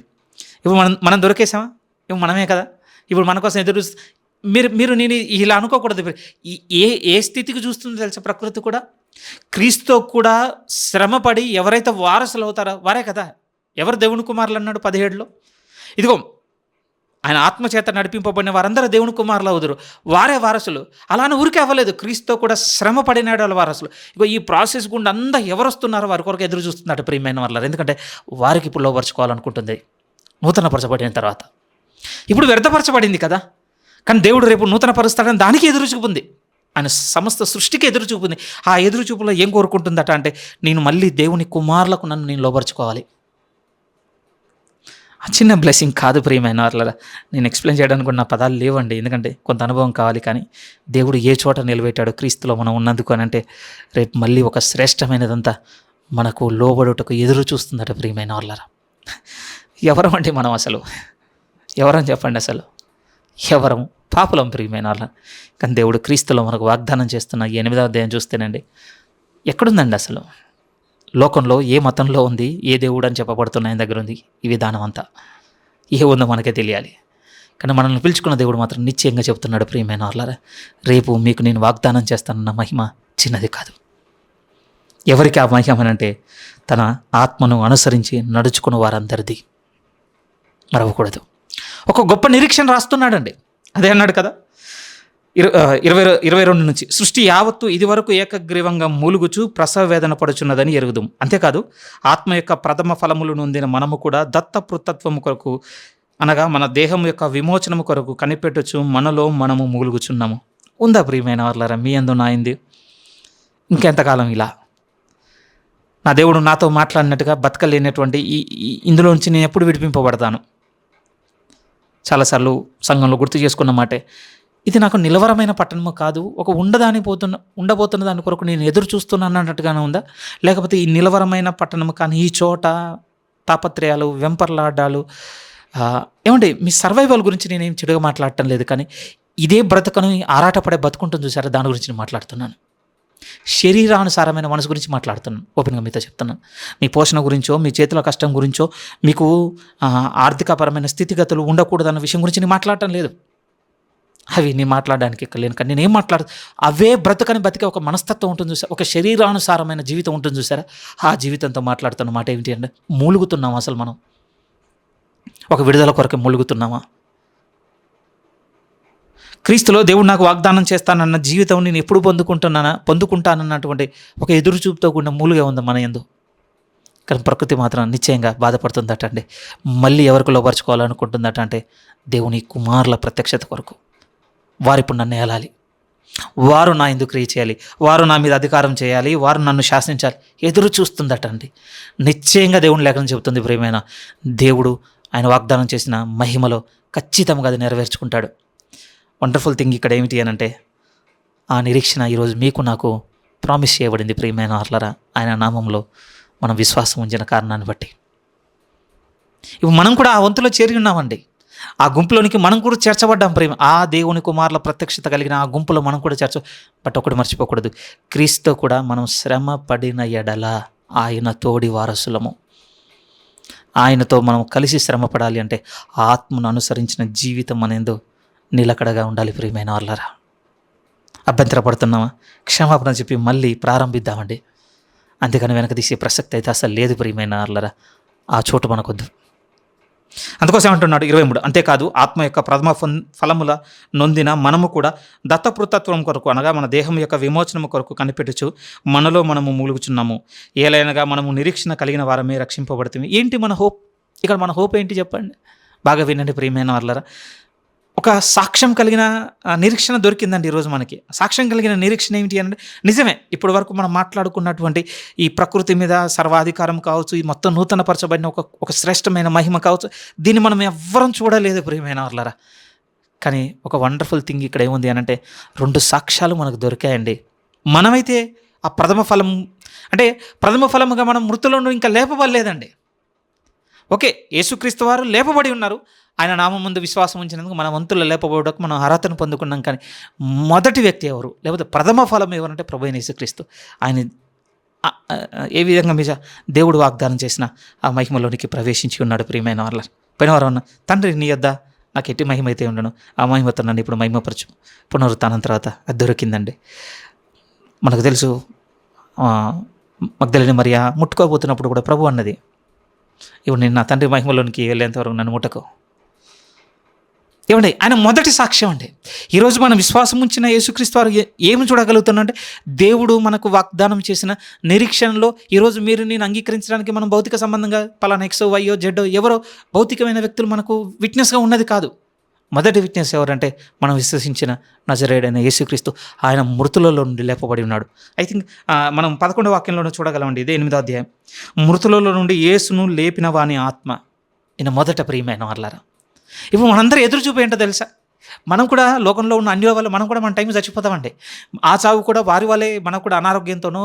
ఇప్పుడు మనం దొరికేసామా? ఇప్పుడు మనమే కదా. ఇప్పుడు మన కోసం ఎదురు మీరు నేను ఇలా అనుకోకూడదు. ఏ స్థితికి చూస్తుందో తెలుసా ప్రకృతి కూడా? క్రీస్తుతో కూడా శ్రమపడి ఎవరైతే వారసులు అవుతారో వారే కదా. ఎవరు దేవుని కుమారులు అన్నాడు 17లో? ఇదిగో ఆయన ఆత్మచేత నడిపింపబడిన వారందరూ దేవుని కుమారులు అవుదురు, వారే వారసులు. అలానే ఊరికే అవ్వలేదు, క్రీస్తుతో కూడా శ్రమ పడినాడు వాళ్ళ వారసులు. ఇగో ఈ ప్రాసెస్ గుండా అంతా ఎవరు వస్తున్నారో వారి కొరకు ఎదురు చూస్తున్నట్టు ప్రియమైన వాళ్ళ. ఎందుకంటే వారికి ఇప్పుడు లోపరుచుకోవాలనుకుంటుంది నూతనపరచబడిన తర్వాత. ఇప్పుడు వ్యర్థపరచబడింది కదా, కానీ దేవుడు రేపు నూతనపరుస్తాడని దానికి ఎదురు చూపుంది. ఆయన సమస్త సృష్టికి ఎదురు చూపుంది. ఆ ఎదురు చూపులో ఏం కోరుకుంటుందట అంటే నేను మళ్ళీ దేవుని కుమారులకు నేను లోపరుచుకోవాలి. ఆ చిన్న బ్లెస్సింగ్ కాదు ప్రియమైన వాళ్ళ. నేను ఎక్స్ప్లెయిన్ చేయడానికి కూడా నా పదాలు లేవండి, ఎందుకంటే కొంత అనుభవం కావాలి. కానీ దేవుడు ఏ చోట నిలబెట్టాడో క్రీస్తులో మనం ఉన్నందుకు అని అంటే రేపు మళ్ళీ ఒక శ్రేష్టమైనదంతా మనకు లోబడుటకు ఎదురు చూస్తుందట ప్రియమైన వాళ్ళరా. ఎవరమండి మనం? అసలు ఎవరని చెప్పండి? అసలు ఎవరం? పాపులం ప్రియమైన వాళ్ళ. కానీ దేవుడు క్రీస్తులో మనకు వాగ్దానం చేస్తున్న 8వ అధ్యాయం చూస్తేనండి ఎక్కడుందండి అసలు? లోకంలో ఏ మతంలో ఉంది, ఏ దేవుడు అని చెప్పబడుతున్న ఆయన దగ్గర ఉంది ఈ విధానం అంతా. ఏ ఉందో మనకే తెలియాలి. కానీ మనల్ని పిలుచుకున్న దేవుడు మాత్రం నిశ్చయంగా చెప్తున్నాడు ప్రియమైన వాళ్ళారా, రేపు మీకు నేను వాగ్దానం చేస్తానన్న మహిమ చిన్నది కాదు. ఎవరికి ఆ మహిమ అంటే తన ఆత్మను అనుసరించి నడుచుకున్న వారందరిది. మరవకూడదు. ఒక గొప్ప నిరీక్షణ రాస్తున్నాడండి. అదే అన్నాడు కదా 22 నుంచి, సృష్టి యావత్తు ఇది వరకు ఏకగ్రీవంగా మూలుగుచు ప్రసవ వేదన పడుచున్నదని ఎరుగుదాం. అంతేకాదు ఆత్మ యొక్క ప్రథమ ఫలములు నొందిన మనము కూడా దత్తపుత్రత్వము కొరకు అనగా మన దేహం యొక్క విమోచనము కొరకు కనిపెట్టుచు మనలో మనము మూలుగుచున్నాము. ఉందా ప్రియమైన వాళ్ళారా మీ యందు నా యందు? ఇంకెంతకాలం ఇలా? నా దేవుడు నాతో మాట్లాడినట్టుగా బతకలేనటువంటి ఇందులో నుంచి నేను ఎప్పుడు విడిపింపబడతాను? చాలాసార్లు సంఘంలో గుర్తు చేసుకున్న మాటే, ఇది నాకు నిలవరమైన పట్టణము కాదు, ఒక ఉండబోతున్న దాని కొరకు నేను ఎదురు చూస్తున్నాను అన్నట్టుగానే ఉందా? లేకపోతే ఈ నిలవరమైన పట్టణము కానీ ఈ చోట తాపత్రయాలు, వెంపర్లాడాలు, ఏమంటే మీ సర్వైవల్ గురించి నేనేం చెడుగా మాట్లాడటం లేదు. కానీ ఇదే బ్రతకను ఆరాటపడే బతుకుంటుంది చూసారా, దాని గురించి నేను మాట్లాడుతున్నాను. శరీరానుసారమైన మనసు గురించి మాట్లాడుతున్నాను. ఓపెన్గా మీతో చెప్తున్నాను. మీ పోషణ గురించో, మీ చేతుల కష్టం గురించో, మీకు ఆర్థికపరమైన స్థితిగతులు ఉండకూడదన్న విషయం గురించి నేను మాట్లాడటం లేదు. అవి నేను మాట్లాడడానికి ఎక్కలేను, కానీ నేనేం అవే బ్రతకని బతికే ఒక మనస్తత్వం ఉంటుంది చూసారా, ఒక శరీరానుసారమైన జీవితం ఉంటుంది చూసారా, ఆ జీవితంతో మాట్లాడుతున్న మాట ఏమిటి అంటే మూలుగుతున్నామా అసలు మనం? ఒక విడుదల కొరకు మూలుగుతున్నామా? క్రీస్తులో దేవుడు నాకు వాగ్దానం చేస్తానన్న జీవితం నేను ఎప్పుడు పొందుకుంటానన్నటువంటి ఒక ఎదురు చూపుతో కూడిన మూలుగా ఉంది మన యందు. కానీ ప్రకృతి మాత్రం నిశ్చయంగా బాధపడుతుందట అండి. మళ్ళీ ఎవరికి లోపరుచుకోవాలనుకుంటుందట అంటే దేవుని కుమారుల ప్రత్యక్షత కొరకు. వారు ఇప్పుడు నన్ను ఏలాలి, వారు నా ఎందుకు క్రియ చేయాలి, వారు నా మీద అధికారం చేయాలి, వారు నన్ను శాసించాలి, ఎదురు చూస్తుందట అండి. నిశ్చయంగా దేవుని లేఖనం చెబుతుంది, ప్రియమైన దేవుడు ఆయన వాగ్దానం చేసిన మహిమలో ఖచ్చితంగా అది నెరవేర్చుకుంటాడు. వండర్ఫుల్ థింగ్ ఇక్కడ ఏమిటి అని అంటే ఆ నిరీక్షణ ఈరోజు మీకు నాకు ప్రామిస్ చేయబడింది. ప్రియమైన వారలారా, ఆయన నామంలో మనం విశ్వాసం ఉంచిన కారణాన్ని బట్టి ఇప్పుడు మనం కూడా ఆ వంతులో చేరి ఉన్నామండి. ఆ గుంపులోనికి మనం కూడా చేర్చబడ్డాం. ప్రేమ ఆ దేవుని కుమారుల ప్రత్యక్షత కలిగిన ఆ గుంపులో మనం కూడా బట్ ఒకటి మర్చిపోకూడదు, క్రీస్తు కూడా మనం శ్రమ పడిన ఎడల ఆయన తోడి వారసులము. ఆయనతో మనం కలిసి శ్రమ పడాలి అంటే ఆత్మను అనుసరించిన జీవితం అనేది నిలకడగా ఉండాలి. ప్రియమైన వాళ్ళరా, అభ్యంతరపడుతున్నామా? క్షమాపణ చెప్పి మళ్ళీ ప్రారంభిద్దామండి. అంతేకాని వెనక తీసే ప్రసక్తి అయితే అసలు లేదు. ప్రియమైన వాళ్ళరా, ఆ చోటు మనకొద్దు. అందుకోసం అంటున్నాడు 23, అంతేకాదు ఆత్మ యొక్క ప్రథమ ఫలముల నొందిన మనము కూడా దత్తపృతత్వం కొరకు, అనగా మన దేహం యొక్క విమోచనము కొరకు కనిపెట్టుచు మనలో మనము మూలుగుచున్నాము. ఏలైనగా మనము నిరీక్షణ కలిగిన వారమే రక్షింపబడుతుంది. ఏంటి మన హోప్? ఇక్కడ మన హోప్ ఏంటి చెప్పండి? బాగా వినండి ప్రియమైన వాళ్ళరా. ఒక సాక్ష్యం కలిగిన నిరీక్షణ దొరికిందండి ఈరోజు మనకి. సాక్ష్యం కలిగిన నిరీక్షణ ఏమిటి అంటే నిజమే, ఇప్పటి వరకు మనం మాట్లాడుకున్నటువంటి ఈ ప్రకృతి మీద సర్వాధికారం కావచ్చు, ఈ మొత్తం నూతనపరచబడిన ఒక శ్రేష్టమైన మహిమ కావచ్చు, దీన్ని మనం ఎవ్వరం చూడలేదు ప్రియమైన వాళ్ళరా. కానీ ఒక వండర్ఫుల్ థింగ్ ఇక్కడ ఏముంది అని అంటే 2 సాక్ష్యాలు మనకు దొరికాయండి. మనమైతే ఆ ప్రథమ ఫలం అంటే ప్రథమ ఫలముగా మనం మృతులను ఇంకా లేపబడలేదండి. ఓకే, యేసుక్రీస్తు వారు లేపబడి ఉన్నారు. ఆయన నామం ముందు విశ్వాసం ఉంచినందుకు మన వంతులు లేపబడకు మనం అర్హతను పొందుకున్నాం. కానీ మొదటి వ్యక్తి ఎవరు, లేకపోతే ప్రథమ ఫలం ఎవరంటే ప్రభువైన యేసుక్రీస్తు. ఆయన ఏ విధంగా మీద దేవుడు వాగ్దానం చేసిన ఆ మహిమలోనికి ప్రవేశించి ఉన్నాడు. ప్రియమైన వాళ్ళ పైన వారు ఉన్న తండ్రి, నీ యొద్ద నాకు ఎట్టి మహిమ అయితే ఉండను, ఆ మహిమతో నన్ను ఇప్పుడు మహిమపరచు. పునరుత్థానం తర్వాత అది దొరికిందండి. మనకు తెలుసు, మగ్దలేని మరియ ముట్టుకోబోతున్నప్పుడు కూడా ప్రభు అన్నది, ఇప్పుడు నేను నా తండ్రి మహిమలోనికి వెళ్ళేంతవరకు నన్ను ముట్టకు. ఏమండి, ఆయన మొదటి సాక్ష్యం అండి. ఈరోజు మనం విశ్వాసం ఉంచిన యేసుక్రీస్తు వారు ఏమి చూడగలుగుతున్నాం అంటే దేవుడు మనకు వాగ్దానం చేసిన నిరీక్షణలో ఈరోజు మీరు నేను అంగీకరించడానికి మనం భౌతిక సంబంధంగా పలానా ఎక్సో వైయో జెడ్డో ఎవరో భౌతికమైన వ్యక్తులు మనకు విట్నెస్గా ఉన్నది కాదు. మొదటి విట్నెస్ ఎవరంటే మనం విశ్వసించిన నజరేయుడైన యేసుక్రీస్తు. ఆయన మృతులలో నుండి లేపబడి ఉన్నాడు. ఐ థింక్ మనం 11వ వాక్యంలోనే చూడగలమండి. ఇదే 8వ అధ్యాయం. మృతులలో నుండి యేసును లేపిన వాని ఆత్మ. ఈయన మొదట ప్రియమైన వాళ్ళారా. ఇప్పుడు మనందరూ ఎదురు చూపు ఏంటో తెలుసా? మనం కూడా లోకంలో ఉన్న అన్యుల వల్ల మనం కూడా మన టైం చచ్చిపోతామండి. ఆ చావు కూడా వారి వల్లే, మనకు కూడా అనారోగ్యంతోనో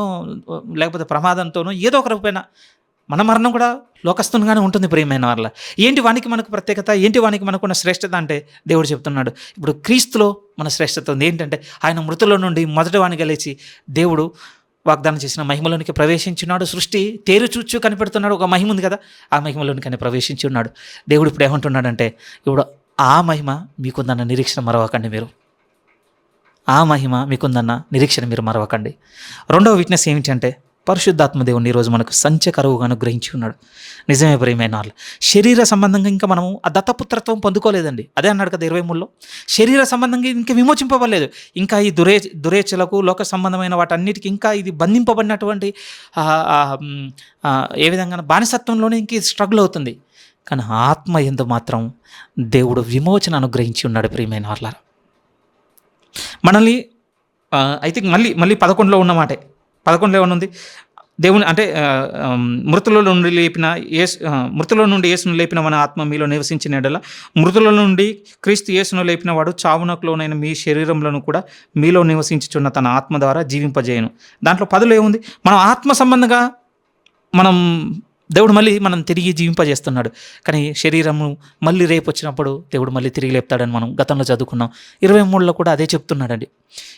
లేకపోతే ప్రమాదంతోనో ఏదో ఒక రూపైన మన మరణం కూడా లోకస్తునిగానే ఉంటుంది. ప్రియమైన వాళ్ళ ఏంటి వానికి మనకు ప్రత్యేకత, ఏంటి వానికి మనకున్న శ్రేష్టత అంటే దేవుడు చెప్తున్నాడు, ఇప్పుడు క్రీస్తులో మన శ్రేష్టత ఉంది. ఏంటంటే ఆయన మృతుల నుండి మొదటి వానిగా లేచి దేవుడు వాగ్దానం చేసిన మహిమలోనికి ప్రవేశించున్నాడు. సృష్టి తేరుచూచు కనిపెడుతున్నాడు. ఒక మహిమ ఉంది కదా, ఆ మహిమలోనికి ఆయన ప్రవేశించి ఉన్నాడు. దేవుడు ఇప్పుడు ఏమంటున్నాడంటే, ఇప్పుడు ఆ మహిమ మీకుందన్న నిరీక్షణ మరవకండి. మీరు ఆ మహిమ మీకుందన్న నిరీక్షణ మీరు మరవకండి. రెండవ విట్నెస్ ఏమిటంటే పరిశుద్ధాత్మ దేవుని ఈరోజు మనకు సంచకరువుగా అనుగ్రహించి ఉన్నాడు. నిజమే ప్రియమైన వాళ్ళు, శరీర సంబంధంగా ఇంకా మనము ఆ దత్తపుత్రత్వం పొందుకోలేదండి. అదే అన్నాడు కదా 23లో, శరీర సంబంధంగా ఇంకా విమోచింపబడలేదు. ఇంకా ఈ దురేచలకు లోక సంబంధమైన వాటన్నిటికీ ఇంకా ఇది బంధింపబడినటువంటి ఏ విధంగా బానిసత్వంలోనే ఇంక స్ట్రగుల్ అవుతుంది. కానీ ఆత్మ యందు మాత్రం దేవుడు విమోచన అనుగ్రహించి ఉన్నాడు. ప్రియమైన వాళ్ళ మనల్ని ఐ థింక్ మళ్ళీ 11లో ఉన్న మాటే. 11లో ఏమనుంది? దేవుని అంటే మృతుల నుండి యేసును లేపిన మన ఆత్మ మీలో నివసించిన ఎడల మృతుల నుండి క్రీస్తు యేసును లేపిన వాడు చావునకులోనైన మీ శరీరంలోను కూడా మీలో నివసించుచున్న తన ఆత్మ ద్వారా జీవింపజేయను. దాంట్లో 10లో ఏముంది? మనం ఆత్మ సంబంధంగా దేవుడు మళ్ళీ మనం తిరిగి జీవింపజేస్తున్నాడు. కానీ శరీరము మళ్ళీ రేపు వచ్చినప్పుడు దేవుడు మళ్ళీ తిరిగి లేపుతాడని మనం గతంలో చదువుకున్నాం. 23లో కూడా అదే చెప్తున్నాడండి.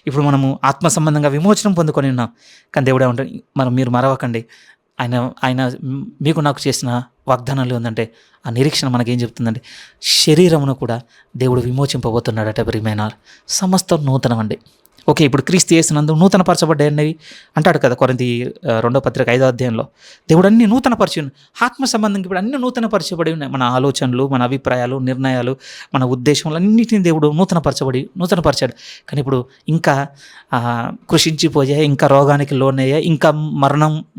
ఇప్పుడు మనము ఆత్మ సంబంధంగా విమోచనం పొందుకొని ఉన్నాం. కానీ దేవుడు ఏమంటాడు, మీరు మరవకండి, ఆయన ఆయన మీకు నాకు చేసిన వాగ్దానాలు ఏందంటే, ఆ నిరీక్షణ మనకేం చెప్తుందంటే, శరీరమును కూడా దేవుడు విమోచింపబోతున్నాడట ప్రియమైన. సమస్తం నూతనమండి. ఓకే, ఇప్పుడు క్రీస్తు యేసునందు నూతన పరచబడ్డాయన్నవి అంటాడు కదా కొరింథీ 2వ పత్రిక 5వ అధ్యాయంలో. దేవుడు అన్ని నూతన పరిచి ఆత్మ సంబంధంగా ఇప్పుడు అన్ని నూతన పరిచబడి ఉన్నాయి. మన ఆలోచనలు, మన అభిప్రాయాలు, నిర్ణయాలు, మన ఉద్దేశములు అన్నిటిని దేవుడు నూతన పరిచాడు. కానీ ఇప్పుడు ఇంకా కృషించిపోయే, ఇంకా రోగానికి లోనయ్యే, ఇంకా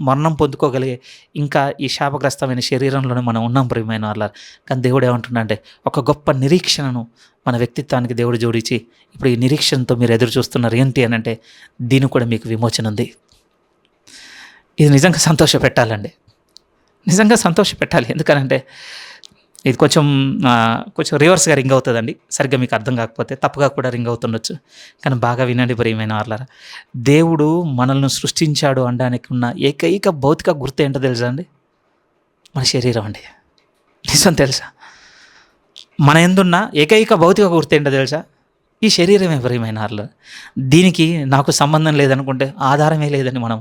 మరణం పొందుకోగలిగే, ఇంకా ఈ శాపగ్రస్తమైన శరీరంలోనే మనం ఉన్నాం ప్రియమైన వాళ్ళ. కానీ దేవుడు ఏమంటున్నా అంటే, ఒక గొప్ప నిరీక్షణను మన వ్యక్తిత్వానికి దేవుడు జోడించి, ఇప్పుడు ఈ నిరీక్షణతో మీరు ఎదురు చూస్తున్నారు ఏంటి అని అంటే, దీనికి కూడా మీకు విమోచన ఉంది. ఇది నిజంగా సంతోషపెట్టాలండి, నిజంగా సంతోషపెట్టాలి. ఎందుకనంటే ఇది కొంచెం రివర్స్గా రింగ్ అవుతుందండి. సరిగ్గా మీకు అర్థం కాకపోతే తప్పుగా కూడా రింగ్ అవుతుండొచ్చు. కానీ బాగా వినండి ప్రియమైన వాళ్ళారా. దేవుడు మనల్ని సృష్టించాడు అనడానికి ఉన్న ఏకైక భౌతిక గుర్తు ఏంటో తెలుసా అండి? మన శరీరం అండి. నిజం తెలుసా? మన ఎందున్న ఏకైక భౌతిక గుర్తు ఏంటో తెలుసా? ఈ శరీరమే ప్రియమైన వాళ్ళారా. దీనికి నాకు సంబంధం లేదనుకుంటే ఆధారమే లేదని మనం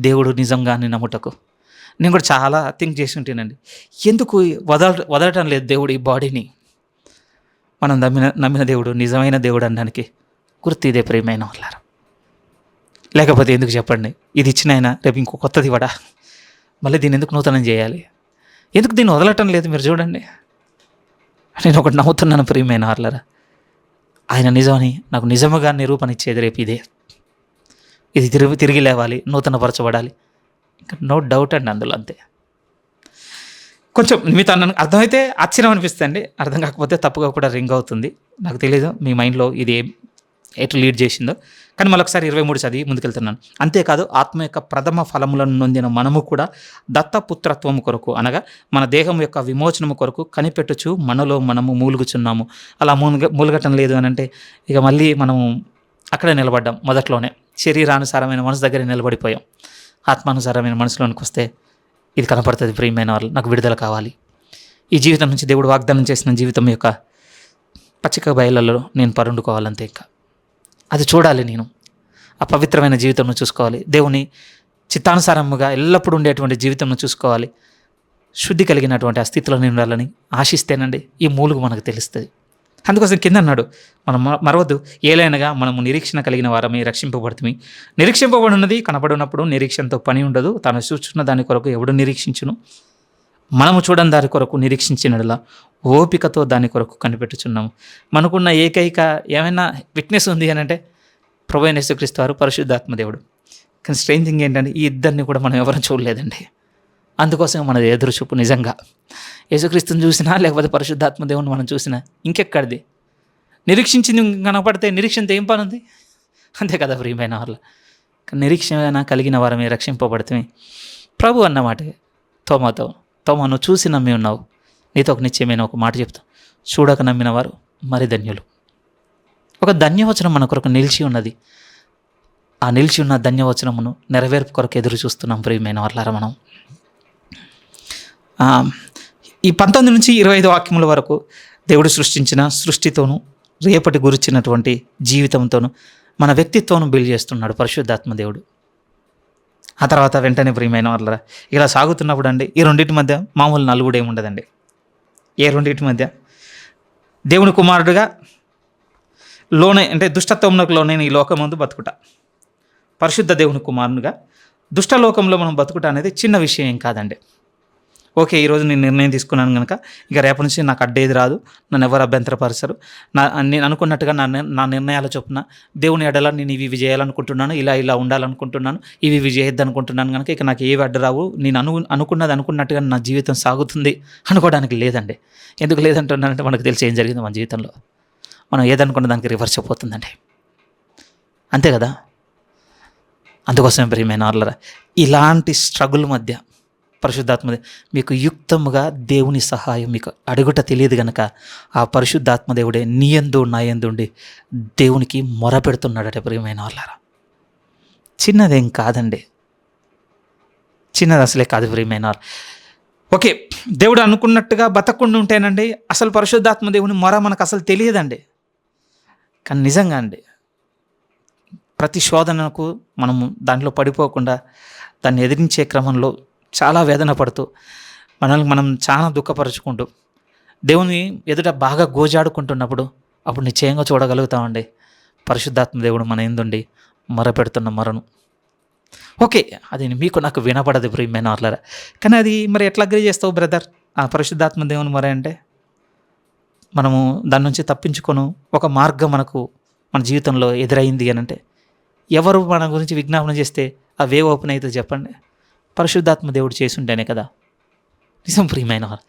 దేవుడు నిజంగానే నమ్ముటకు. నేను కూడా చాలా థింక్ చేసి ఉంటానండి. ఎందుకు వదలటం లేదు దేవుడు ఈ బాడీని? మనం నమ్మిన దేవుడు నిజమైన దేవుడు అనడానికి గుర్తు ఇదే ప్రియమైన వాళ్ళారా. లేకపోతే ఎందుకు చెప్పండి? ఇది ఇచ్చిన ఆయన రేపు ఇంకో కొత్తది ఇవ్వడా? మళ్ళీ దీన్ని ఎందుకు నూతనం చేయాలి? ఎందుకు దీన్ని వదలటం లేదు? మీరు చూడండి, నేను ఒకటి నవ్వుతున్నాను ప్రియమైన వాళ్ళారా. ఆయన నిజమని నాకు నిజముగా నిరూపణ ఇచ్చేది రేపు ఇదే. ఇది తిరిగి లేవాలి, నూతన పరచబడాలి. ఇంకా నో డౌట్ అండి అందులో. అంతే. కొంచెం మీతో అర్థమైతే ఆశ్చర్యం అనిపిస్తుంది, అర్థం కాకపోతే తప్పుగా కూడా రింగ్ అవుతుంది. నాకు తెలియదు మీ మైండ్లో ఇది ఎటు లీడ్ చేసిందో. కానీ మరొకసారి 23 చదివి ముందుకెళ్తున్నాను. అంతేకాదు, ఆత్మ యొక్క ప్రథమ ఫలములను నొందిన మనము కూడా దత్తపుత్రత్వము కొరకు, అనగా మన దేహం యొక్క విమోచనము కొరకు కనిపెట్టుచు మనలో మనము మూలుగుచున్నాము. అలా మూలగటం లేదు అని అంటే ఇక మళ్ళీ మనము అక్కడే నిలబడ్డాం. మొదట్లోనే శరీరానుసారమైన మనసు దగ్గర నిలబడిపోయాం. ఆత్మానుసారమైన మనసులోనికి వస్తే ఇది కనపడుతుంది ప్రియమైన వాళ్ళు. నాకు విడుదల కావాలి. ఈ జీవితం నుంచి దేవుడు వాగ్దానం చేసిన జీవితం యొక్క పచ్చిక బయళ్ళలో నేను పరుండుకోవాలంతే. ఇంకా అది చూడాలి. నేను ఆ పవిత్రమైన జీవితంను చూసుకోవాలి. దేవుని చిత్తానుసారముగా ఎల్లప్పుడూ ఉండేటువంటి జీవితంను చూసుకోవాలి. శుద్ధి కలిగినటువంటి ఆ స్థితిలో నేను ఉండాలని ఆశిస్తేనండి ఈ మూలుగు మనకు తెలుస్తుంది. అందుకోసం కింద అన్నాడు, మనం మరవద్దు, ఏలైనగా మనము నిరీక్షణ కలిగిన వారమే రక్షింపబడుతుంది. నిరీక్షింపబడినది కనబడినప్పుడు నిరీక్షణతో పని ఉండదు. తాను చూస్తున్న దాని కొరకు ఎవడు నిరీక్షించును? మనము చూడని దాని కొరకు నిరీక్షించినలా ఓపికతో దాని కొరకు కనిపెట్టుచున్నాము. మనకున్న ఏకైక ఏమైనా విట్నెస్ ఉంది అని అంటే ప్రభువైన యేసుక్రీస్తు వారు, పరిశుద్ధాత్మ దేవుడు. కానీ స్ట్రెయిన్ థింగ్ ఏంటంటే ఈ ఇద్దరిని కూడా మనం ఎవరూ చూడలేదండి. అందుకోసం మన ఎదురు చూపు నిజంగా యేసుక్రీస్తుని చూసినా లేకపోతే పరిశుద్ధాత్మ దేవుని మనం చూసినా ఇంకెక్కడిది? నిరీక్షించింది కనపడితే నిరీక్షణతో ఏం పని ఉంది? అంతే కదా ప్రియమైన వాళ్ళ. నిరీక్షణ కలిగిన వారమే రక్షింపబడుతుంది. ప్రభు అన్నమాట తోమాతో, తోమా నువ్వు చూసి నమ్మి ఉన్నావు, నీతో ఒక నిశ్చయమైన ఒక మాట చెప్తావు, చూడక నమ్మిన వారు మరి ధన్యులు. ఒక ధన్యవచనం మన కొరకు నిలిచి ఉన్నది. ఆ నిలిచి ఉన్న ధన్యవచనమును నెరవేర్పు కొరకు ఎదురు చూస్తున్నాం ప్రియమైన వాళ్ళారా. మనం ఈ 19 నుంచి 25 వాక్యముల వరకు దేవుడు సృష్టించిన సృష్టితోనూ రేపటి గురించినటువంటి జీవితంతోనూ మన వ్యక్తిత్వం బిల్డ్ చేస్తున్నాడు పరిశుద్ధాత్మ దేవుడు. ఆ తర్వాత వెంటనే ప్రియమైన వాళ్ళరా ఇలా సాగుతున్నప్పుడు అండి ఈ రెండింటి మధ్య మామూలు నలుగుడు ఏముండదండి. ఏ రెండింటి మధ్య? దేవుని కుమారుడుగా లోనే అంటే దుష్టత్వమునకు లోనైన ఈ లోకమందు బతుకుట, పరిశుద్ధ దేవుని కుమారునిగా దుష్టలోకంలో మనం బతుకుట అనేది చిన్న విషయం ఏం కాదండి. ఓకే, ఈరోజు నేను నిర్ణయం తీసుకున్నాను కనుక ఇక రేపటి నుంచి నాకు అడ్డేది రాదు, నన్ను ఎవరు అభ్యంతరపరచరు. నేను అనుకున్నట్టుగా నా నిర్ణయాల చొప్పున దేవుని ఎడల నేను ఇవి చేయాలనుకుంటున్నాను, ఇలా ఉండాలనుకుంటున్నాను, ఇవి చేయొద్దు అనుకుంటున్నాను కనుక ఇక నాకు ఏవి అడ్డు రావు, నేను అనుకున్నది అనుకున్నట్టుగా నా జీవితం సాగుతుంది అనుకోవడానికి లేదండి. ఎందుకు లేదంటున్నానంటే మనకు తెలిసి ఏం జరిగింది మన జీవితంలో. మనం ఏదనుకున్న దానికి రివర్స్ అయిపోతుందండి. అంతే కదా. అందుకోసమే ప్రియమైన వాళ్ళరా ఇలాంటి స్ట్రగుల్ మధ్య పరిశుద్ధాత్మ మీకు యుక్తముగా దేవుని సహాయం మీకు అడుగుట తెలియదు కనుక ఆ పరిశుద్ధాత్మదేవుడే నీ యందు నా యందు ఉండి దేవునికి మొర పెడుతున్నాడట ప్రియమైన వాళ్ళారా. చిన్నదేం కాదండి, చిన్నది అసలే కాదు ప్రియమైన వాళ్ళు. ఓకే, దేవుడు అనుకున్నట్టుగా బతకుండా ఉంటేనండి అసలు పరిశుద్ధాత్మ దేవుని మొర మనకు అసలు తెలియదండి. కానీ నిజంగా అండి ప్రతి శోధనకు మనము దాంట్లో పడిపోకుండా దాన్ని ఎదిరించే క్రమంలో చాలా వేదన పడుతూ, మనల్ని మనం చాలా దుఃఖపరుచుకుంటూ, దేవుని ఎదుట బాగా గోజాడుకుంటున్నప్పుడు అప్పుడు నిశ్చయంగా చూడగలుగుతామండి పరిశుద్ధాత్మ దేవుడు మన యందుండి మొరపెడుతున్న మొరను. ఓకే. అది మీకు నాకు వినపడదు ప్రియమైన వాళ్ళారా. కానీ అది మరి ఎట్లా అగ్రీ చేస్తావు బ్రదర్? ఆ పరిశుద్ధాత్మ దేవుని మొర అంటే మనము దాని నుంచి తప్పించుకొను ఒక మార్గం మనకు మన జీవితంలో ఎదురైంది అనంటే ఎవరు మన గురించి విజ్ఞాపన చేస్తే ఆ వే ఓపెన్ అవుతుంది చెప్పండి? పరిశుద్ధాత్మ దేవుడు చేసుంటేనే కదా. నిజం ప్రియమైన వారు.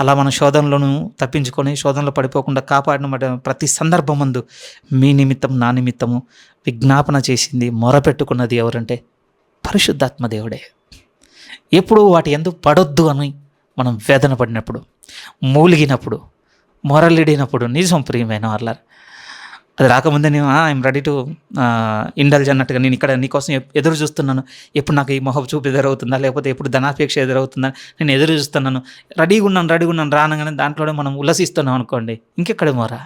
అలా మన శోధనలను తప్పించుకొని శోధనలో పడిపోకుండా కాపాడిన ప్రతి సందర్భమందు మీ నిమిత్తం నా నిమిత్తము విజ్ఞాపన చేసింది మొరపెట్టుకున్నది ఎవరంటే పరిశుద్ధాత్మ దేవుడే. ఎప్పుడు వాటి యందు పడొద్దు అని మనం వేదన పడినప్పుడు, మూలిగినప్పుడు, మొరలిడినప్పుడు, నిజం ప్రియమైన వాళ్ళ అది రాకముందే నేను ఐఎమ్ రెడీ టు ఇండల్జ్ అన్నట్టుగా నేను ఇక్కడ నీకోసం ఎదురు చూస్తున్నాను. ఎప్పుడు నాకు ఈ మొహం చూపు ఎదురవుతుందా, లేకపోతే ఎప్పుడు ధనాపేక్ష ఎదురవుతుందా, నేను ఎదురు చూస్తున్నాను, రెడీగా ఉన్నాను రానగానే దాంట్లోనే మనం ఉల్లసిస్తున్నాం అనుకోండి, ఇంకెక్కడ మొరా.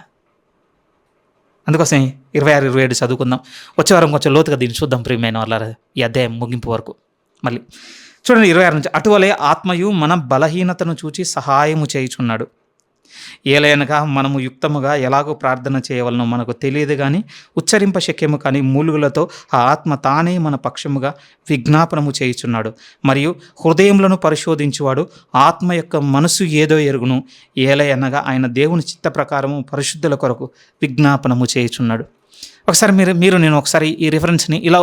అందుకోసం 26, 27 చదువుకుందాం. వచ్చే వారం కొంచెం లోతుగా దీన్ని చూద్దాం ప్రియమైన వాళ్ళ ఈ అధ్యాయం ముగింపు వరకు. మళ్ళీ చూడండి 26 నుంచి, అటువలే ఆత్మయు మన బలహీనతను చూచి సహాయము చేయుచున్నాడు. ఏలయనగా మనము యుక్తముగా ఎలాగో ప్రార్థన చేయవలనో మనకు తెలియదు కానీ ఉచ్చరింప శక్యము కానీ మూలుగులతో ఆ ఆత్మ తానే మన పక్షముగా విజ్ఞాపనము చేయుచున్నాడు. మరియు హృదయములను పరిశోధించువాడు ఆత్మ యొక్క మనసు ఏదో ఎరుగును. ఏలయనగా ఆయన దేవుని చిత్త ప్రకారము పరిశుద్ధుల కొరకు విజ్ఞాపనము చేయుచున్నాడు. ఒకసారి నేను ఒకసారి ఈ రిఫరెన్స్ని ఇలా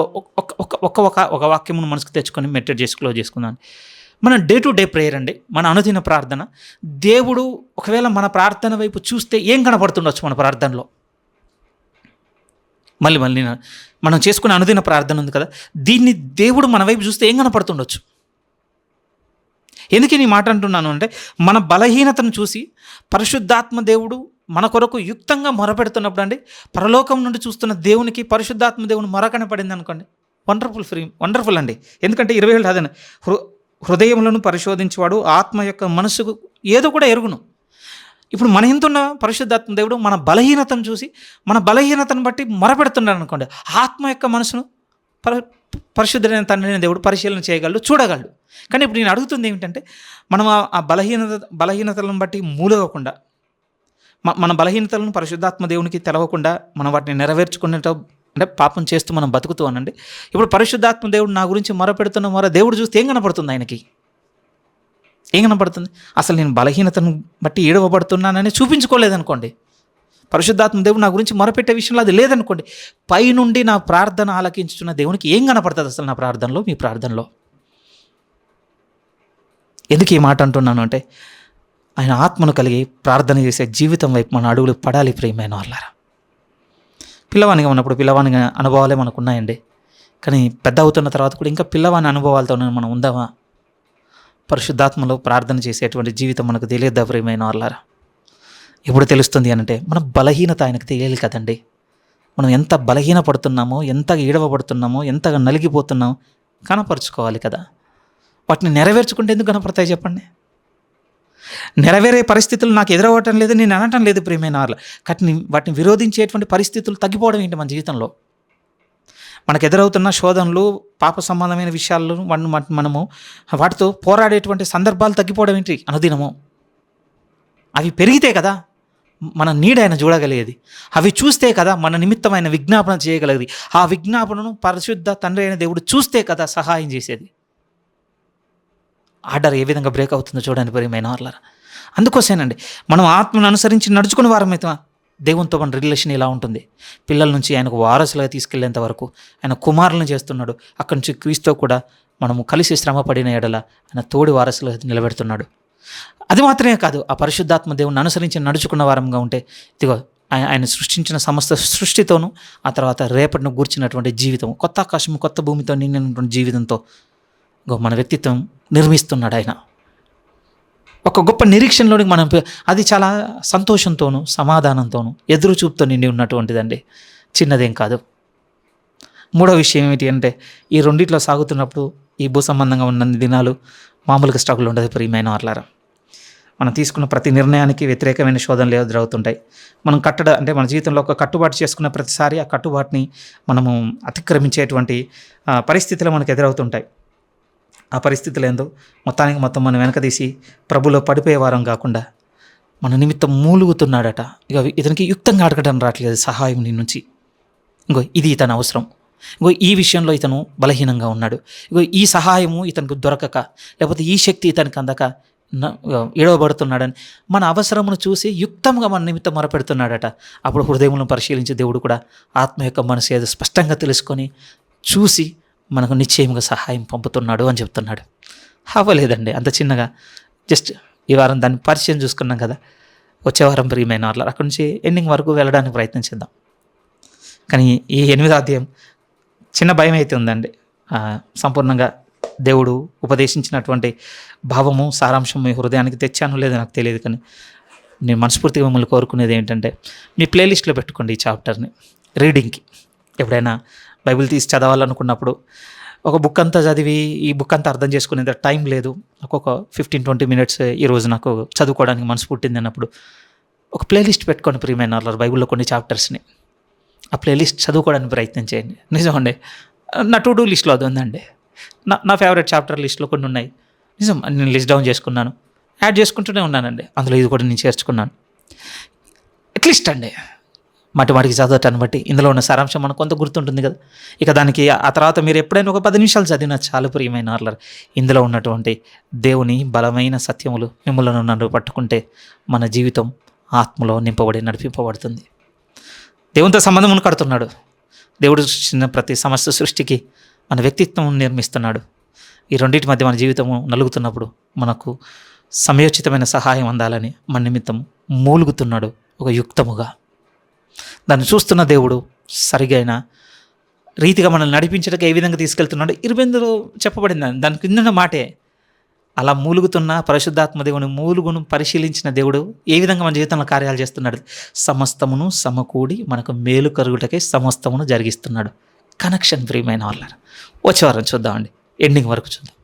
ఒక వాక్యమును మనసుకు తెచ్చుకొని మెడిటేట్ చేసి క్లోజ్ చేసుకున్నాను. మన డే టు డే ప్రేయర్ అండి, మన అనుదిన ప్రార్థన. దేవుడు ఒకవేళ మన ప్రార్థన వైపు చూస్తే ఏం కనపడుతుండొచ్చు మన ప్రార్థనలో? మళ్ళీ మనం చేసుకునే అనుదిన ప్రార్థన ఉంది కదా, దీన్ని దేవుడు మన వైపు చూస్తే ఏం కనపడుతుండొచ్చు? ఎందుకు ఈ మాట అంటున్నాను అంటే, మన బలహీనతను చూసి పరిశుద్ధాత్మ దేవుడు మన కొరకు యుక్తంగా మొరపెడుతున్నప్పుడు అండి, పరలోకం నుండి చూస్తున్న దేవునికి పరిశుద్ధాత్మ దేవుని మొర కనపడింది అనుకోండి, వండర్ఫుల్ అండి. ఎందుకంటే 27 అదే హృదయములను పరిశోధించేవాడు ఆత్మ యొక్క మనసుకు ఏదో కూడా ఎరుగును. ఇప్పుడు మన ఇంతున్న పరిశుద్ధాత్మ దేవుడు మన బలహీనతను చూసి మన బలహీనతను బట్టి మొరపెడుతున్నాడు అనుకోండి, ఆత్మ యొక్క మనసును పరిశుద్ధమైన తండ్రి దేవుడు పరిశీలన చేయగలడు, చూడగలడు. కానీ ఇప్పుడు నేను అడుగుతుంది ఏమిటంటే, మనం ఆ బలహీనతలను బట్టి మూలగకుండా, మన బలహీనతలను పరిశుద్ధాత్మ దేవునికి తెలవకుండా మనం వాటిని నెరవేర్చుకునేట అంటే పాపం చేస్తూ మనం బతుకుతూ అనండి. ఇప్పుడు పరిశుద్ధాత్మ దేవుడు నా గురించి మొరపెడుతున్న మొర దేవుడు చూస్తే ఏం కనపడుతుంది? ఆయనకి ఏం కనపడుతుంది? అసలు నేను బలహీనతను బట్టి ఏడవబడుతున్నానని చూపించుకోలేదనుకోండి, పరిశుద్ధాత్మ దేవుడు నా గురించి మొరపెట్టే విషయంలో అది లేదనుకోండి, పైనుండి నా ప్రార్థన ఆలకించుతున్న దేవునికి ఏం కనపడుతుంది అసలు నా ప్రార్థనలో, మీ ప్రార్థనలో? ఎందుకు ఈ మాట అంటున్నాను అంటే, ఆయన ఆత్మను కలిగి ప్రార్థన చేసే జీవితం వైపు మన అడుగులు పడాలి ప్రియమైన వాళ్ళారా. పిల్లవానిగా ఉన్నప్పుడు పిల్లవానిగా అనుభవాలే మనకు ఉన్నాయండి, కానీ పెద్ద అవుతున్న తర్వాత కూడా ఇంకా పిల్లవాని అనుభవాలతో మనం ఉందామా? పరిశుద్ధాత్మలో ప్రార్థన చేసేటువంటి జీవితం మనకు తెలియద్దా ప్రియమైన వాళ్ళారా? ఎప్పుడు తెలుస్తుంది అంటే, మన బలహీనత ఆయనకు తెలియాలి కదండి. మనం ఎంత బలహీన పడుతున్నామో, ఎంతగా ఈడవబడుతున్నామో, ఎంతగా నలిగిపోతున్నామో కనపరుచుకోవాలి కదా. వాటిని నెరవేర్చుకుంటే ఎందుకు కనపడతాయి చెప్పండి? నెరవేరే పరిస్థితులు నాకు ఎదురవ్వటం లేదు, నేను అనటం లేదు ప్రియమైన వాళ్ళ, కానీ వాటిని విరోధించేటువంటి పరిస్థితులు తగ్గిపోవడం ఏంటి మన జీవితంలో? మనకు ఎదురవుతున్న శోధనలు, పాప సంబంధమైన విషయాలను మనము వాటితో పోరాడేటువంటి సందర్భాలు తగ్గిపోవడం ఏంటి అనుదినము? అవి పెరిగితే కదా మన నీడ ఆయన చూడగలిగేది, అవి చూస్తే కదా మన నిమిత్తమైన విజ్ఞాపన చేయగలిగేది, ఆ విజ్ఞాపనను పరిశుద్ధ తండ్రి అయిన దేవుడు చూస్తే కదా సహాయం చేసేది. ఆర్డర్ ఏ విధంగా బ్రేక్ అవుతుందో చూడండి ప్రియమైన వాళ్ళారా. అందుకోసమేనండి మనం ఆత్మను అనుసరించి నడుచుకునే వారమైతే దేవునితో మన రిలేషన్ ఇలా ఉంటుంది. పిల్లల నుంచి ఆయనకు వారసులుగా తీసుకెళ్లేంత వరకు ఆయన కుమారులను చేస్తున్నాడు. అక్కడి నుంచి క్రీస్తు కూడా మనము కలిసి శ్రమ పడిన ఎడల ఆయన తోడి వారసులుగా నిలబెడుతున్నాడు. అది మాత్రమే కాదు, ఆ పరిశుద్ధాత్మ దేవుని అనుసరించి నడుచుకున్న వారంగా ఉంటే ఇదిగో ఆయన సృష్టించిన సమస్త సృష్టితోనూ, ఆ తర్వాత రేపటిని గూర్చినటువంటి జీవితం, కొత్త ఆకాశం కొత్త భూమితో నిండినటువంటి జీవితంతో మన వ్యక్తిత్వం నిర్మిస్తున్నాడు ఆయన. ఒక గొప్ప నిరీక్షణలోనికి మనం అది చాలా సంతోషంతోనూ సమాధానంతోనూ ఎదురు చూపుతో నిండి ఉన్నటువంటిదండి, చిన్నదేం కాదు. మూడో విషయం ఏమిటి అంటే, ఈ రెండిట్లో సాగుతున్నప్పుడు ఈ భూ సంబంధంగా ఉన్న దినాలు మామూలుగా స్ట్రగుల్ ఉండదు ప్రియమైన వాళ్ళారా. మనం తీసుకున్న ప్రతి నిర్ణయానికి వ్యతిరేకమైన శోధనలు ఎదురవుతుంటాయి. మనం మన జీవితంలో ఒక కట్టుబాటు చేసుకున్న ప్రతిసారి ఆ కట్టుబాటుని మనము అతిక్రమించేటువంటి పరిస్థితులు మనకు ఎదురవుతుంటాయి. ఆ పరిస్థితులు ఏందో మొత్తానికి మొత్తం మనం వెనక తీసి ప్రభులో పడిపోయే వారం కాకుండా మన నిమిత్తం మూలుగుతున్నాడట. ఇక ఇతనికి యుక్తంగా అడగడం రావట్లేదు సహాయం నీ నుంచి. ఇంకో ఇది ఇతని అవసరం. ఇంకో ఈ విషయంలో ఇతను బలహీనంగా ఉన్నాడు. ఇంకో ఈ సహాయము ఇతనికి దొరకక, లేకపోతే ఈ శక్తి ఇతనికి అందక ఏడవబడుతున్నాడని మన అవసరమును చూసి యుక్తంగా మన నిమిత్తం మొరపెడుతున్నాడట. అప్పుడు హృదయములను పరిశీలించి దేవుడు కూడా ఆత్మ యొక్క మనసు ఏదో స్పష్టంగా తెలుసుకొని చూసి మనకు నిశ్చయంగా సహాయం పంపుతున్నాడు అని చెప్తున్నాడు. అవ్వలేదండి అంత చిన్నగా. జస్ట్ ఈ వారం దాన్ని పరిచయం చూసుకున్నాం కదా. వచ్చే వారం ప్రియమైన వాళ్ళ అక్కడి నుంచి ఎండింగ్ వరకు వెళ్ళడానికి ప్రయత్నం చేద్దాం. కానీ ఈ 8వ అధ్యాయం చిన్న భయం అయితే ఉందండి. సంపూర్ణంగా దేవుడు ఉపదేశించినటువంటి భావము సారాంశం మీ హృదయానికి తెచ్చాను లేదో నాకు తెలియదు. కానీ నేను మనస్ఫూర్తిగా మిమ్మల్ని కోరుకునేది ఏంటంటే, మీ ప్లేలిస్ట్లో పెట్టుకోండి ఈ చాప్టర్ని రీడింగ్కి. ఎప్పుడైనా బైబిల్ తీసి చదవాలనుకున్నప్పుడు ఒక బుక్ అంతా చదివి ఈ బుక్ అంతా అర్థం చేసుకునేంత టైం లేదు, ఒక్కొక్క 15-20 మినిట్స్ ఈరోజు నాకు చదువుకోవడానికి మనసు పుట్టింది అన్నప్పుడు ఒక ప్లేలిస్ట్ పెట్టుకోండి ప్రియమైన వాళ్ళ బైబిల్లో కొన్ని చాప్టర్స్ని. ఆ ప్లేలిస్ట్ చదువుకోవడానికి ప్రయత్నం చేయండి. నిజమండి, నా టు డూ లిస్ట్లో అది ఉందండి. నా ఫేవరెట్ చాప్టర్ లిస్ట్లో కొన్ని ఉన్నాయి. నిజం, నేను లిస్ట్ డౌన్ చేసుకున్నాను, యాడ్ చేసుకుంటూనే ఉన్నానండి. అందులో ఇది కూడా నేను చేర్చుకున్నాను. అట్లీస్ట్ అండి మాటికి చదవటాన్ని బట్టి ఇందులో ఉన్న సారాంశం మనకు కొంత గుర్తుంటుంది కదా. ఇక దానికి ఆ తర్వాత మీరు ఎప్పుడైనా ఒక 10 నిమిషాలు చదివినా చాలు ప్రియమైన వాళ్ళ. ఇందులో ఉన్నటువంటి దేవుని బలమైన సత్యములు మిమ్మల్ని నన్ను పట్టుకుంటే మన జీవితం ఆత్మలో నింపబడి నడిపింపబడుతుంది. దేవునితో సంబంధం కడుతున్నాడు. దేవుడు సృష్టించిన ప్రతి సమస్త సృష్టికి మన వ్యక్తిత్వం నిర్మిస్తున్నాడు. ఈ రెండింటి మధ్య మన జీవితము నలుగుతున్నప్పుడు మనకు సమయోచితమైన సహాయం అందాలని మన నిమిత్తం మూలుగుతున్నాడు ఒక యుక్తముగా. దాన్ని చూస్తున్న దేవుడు సరిగైన రీతిగా మనల్ని నడిపించడానికి ఏ విధంగా తీసుకెళ్తున్నాడు 28లో చెప్పబడింది. దాని కింద మాటే అలా మూలుగుతున్న పరిశుద్ధాత్మ దేవుని మూలుగును పరిశీలించిన దేవుడు ఏ విధంగా మన జీవితంలో కార్యాలు చేస్తున్నాడు. సమస్తమును సమకూడి మనకు మేలు కరుగుటకే సమస్తమును జరిగిస్తున్నాడు. కనెక్షన్ ప్రియమైన వాళ్ళ. వచ్చే వారం చూద్దామండి, ఎండింగ్ వరకు చూద్దాం.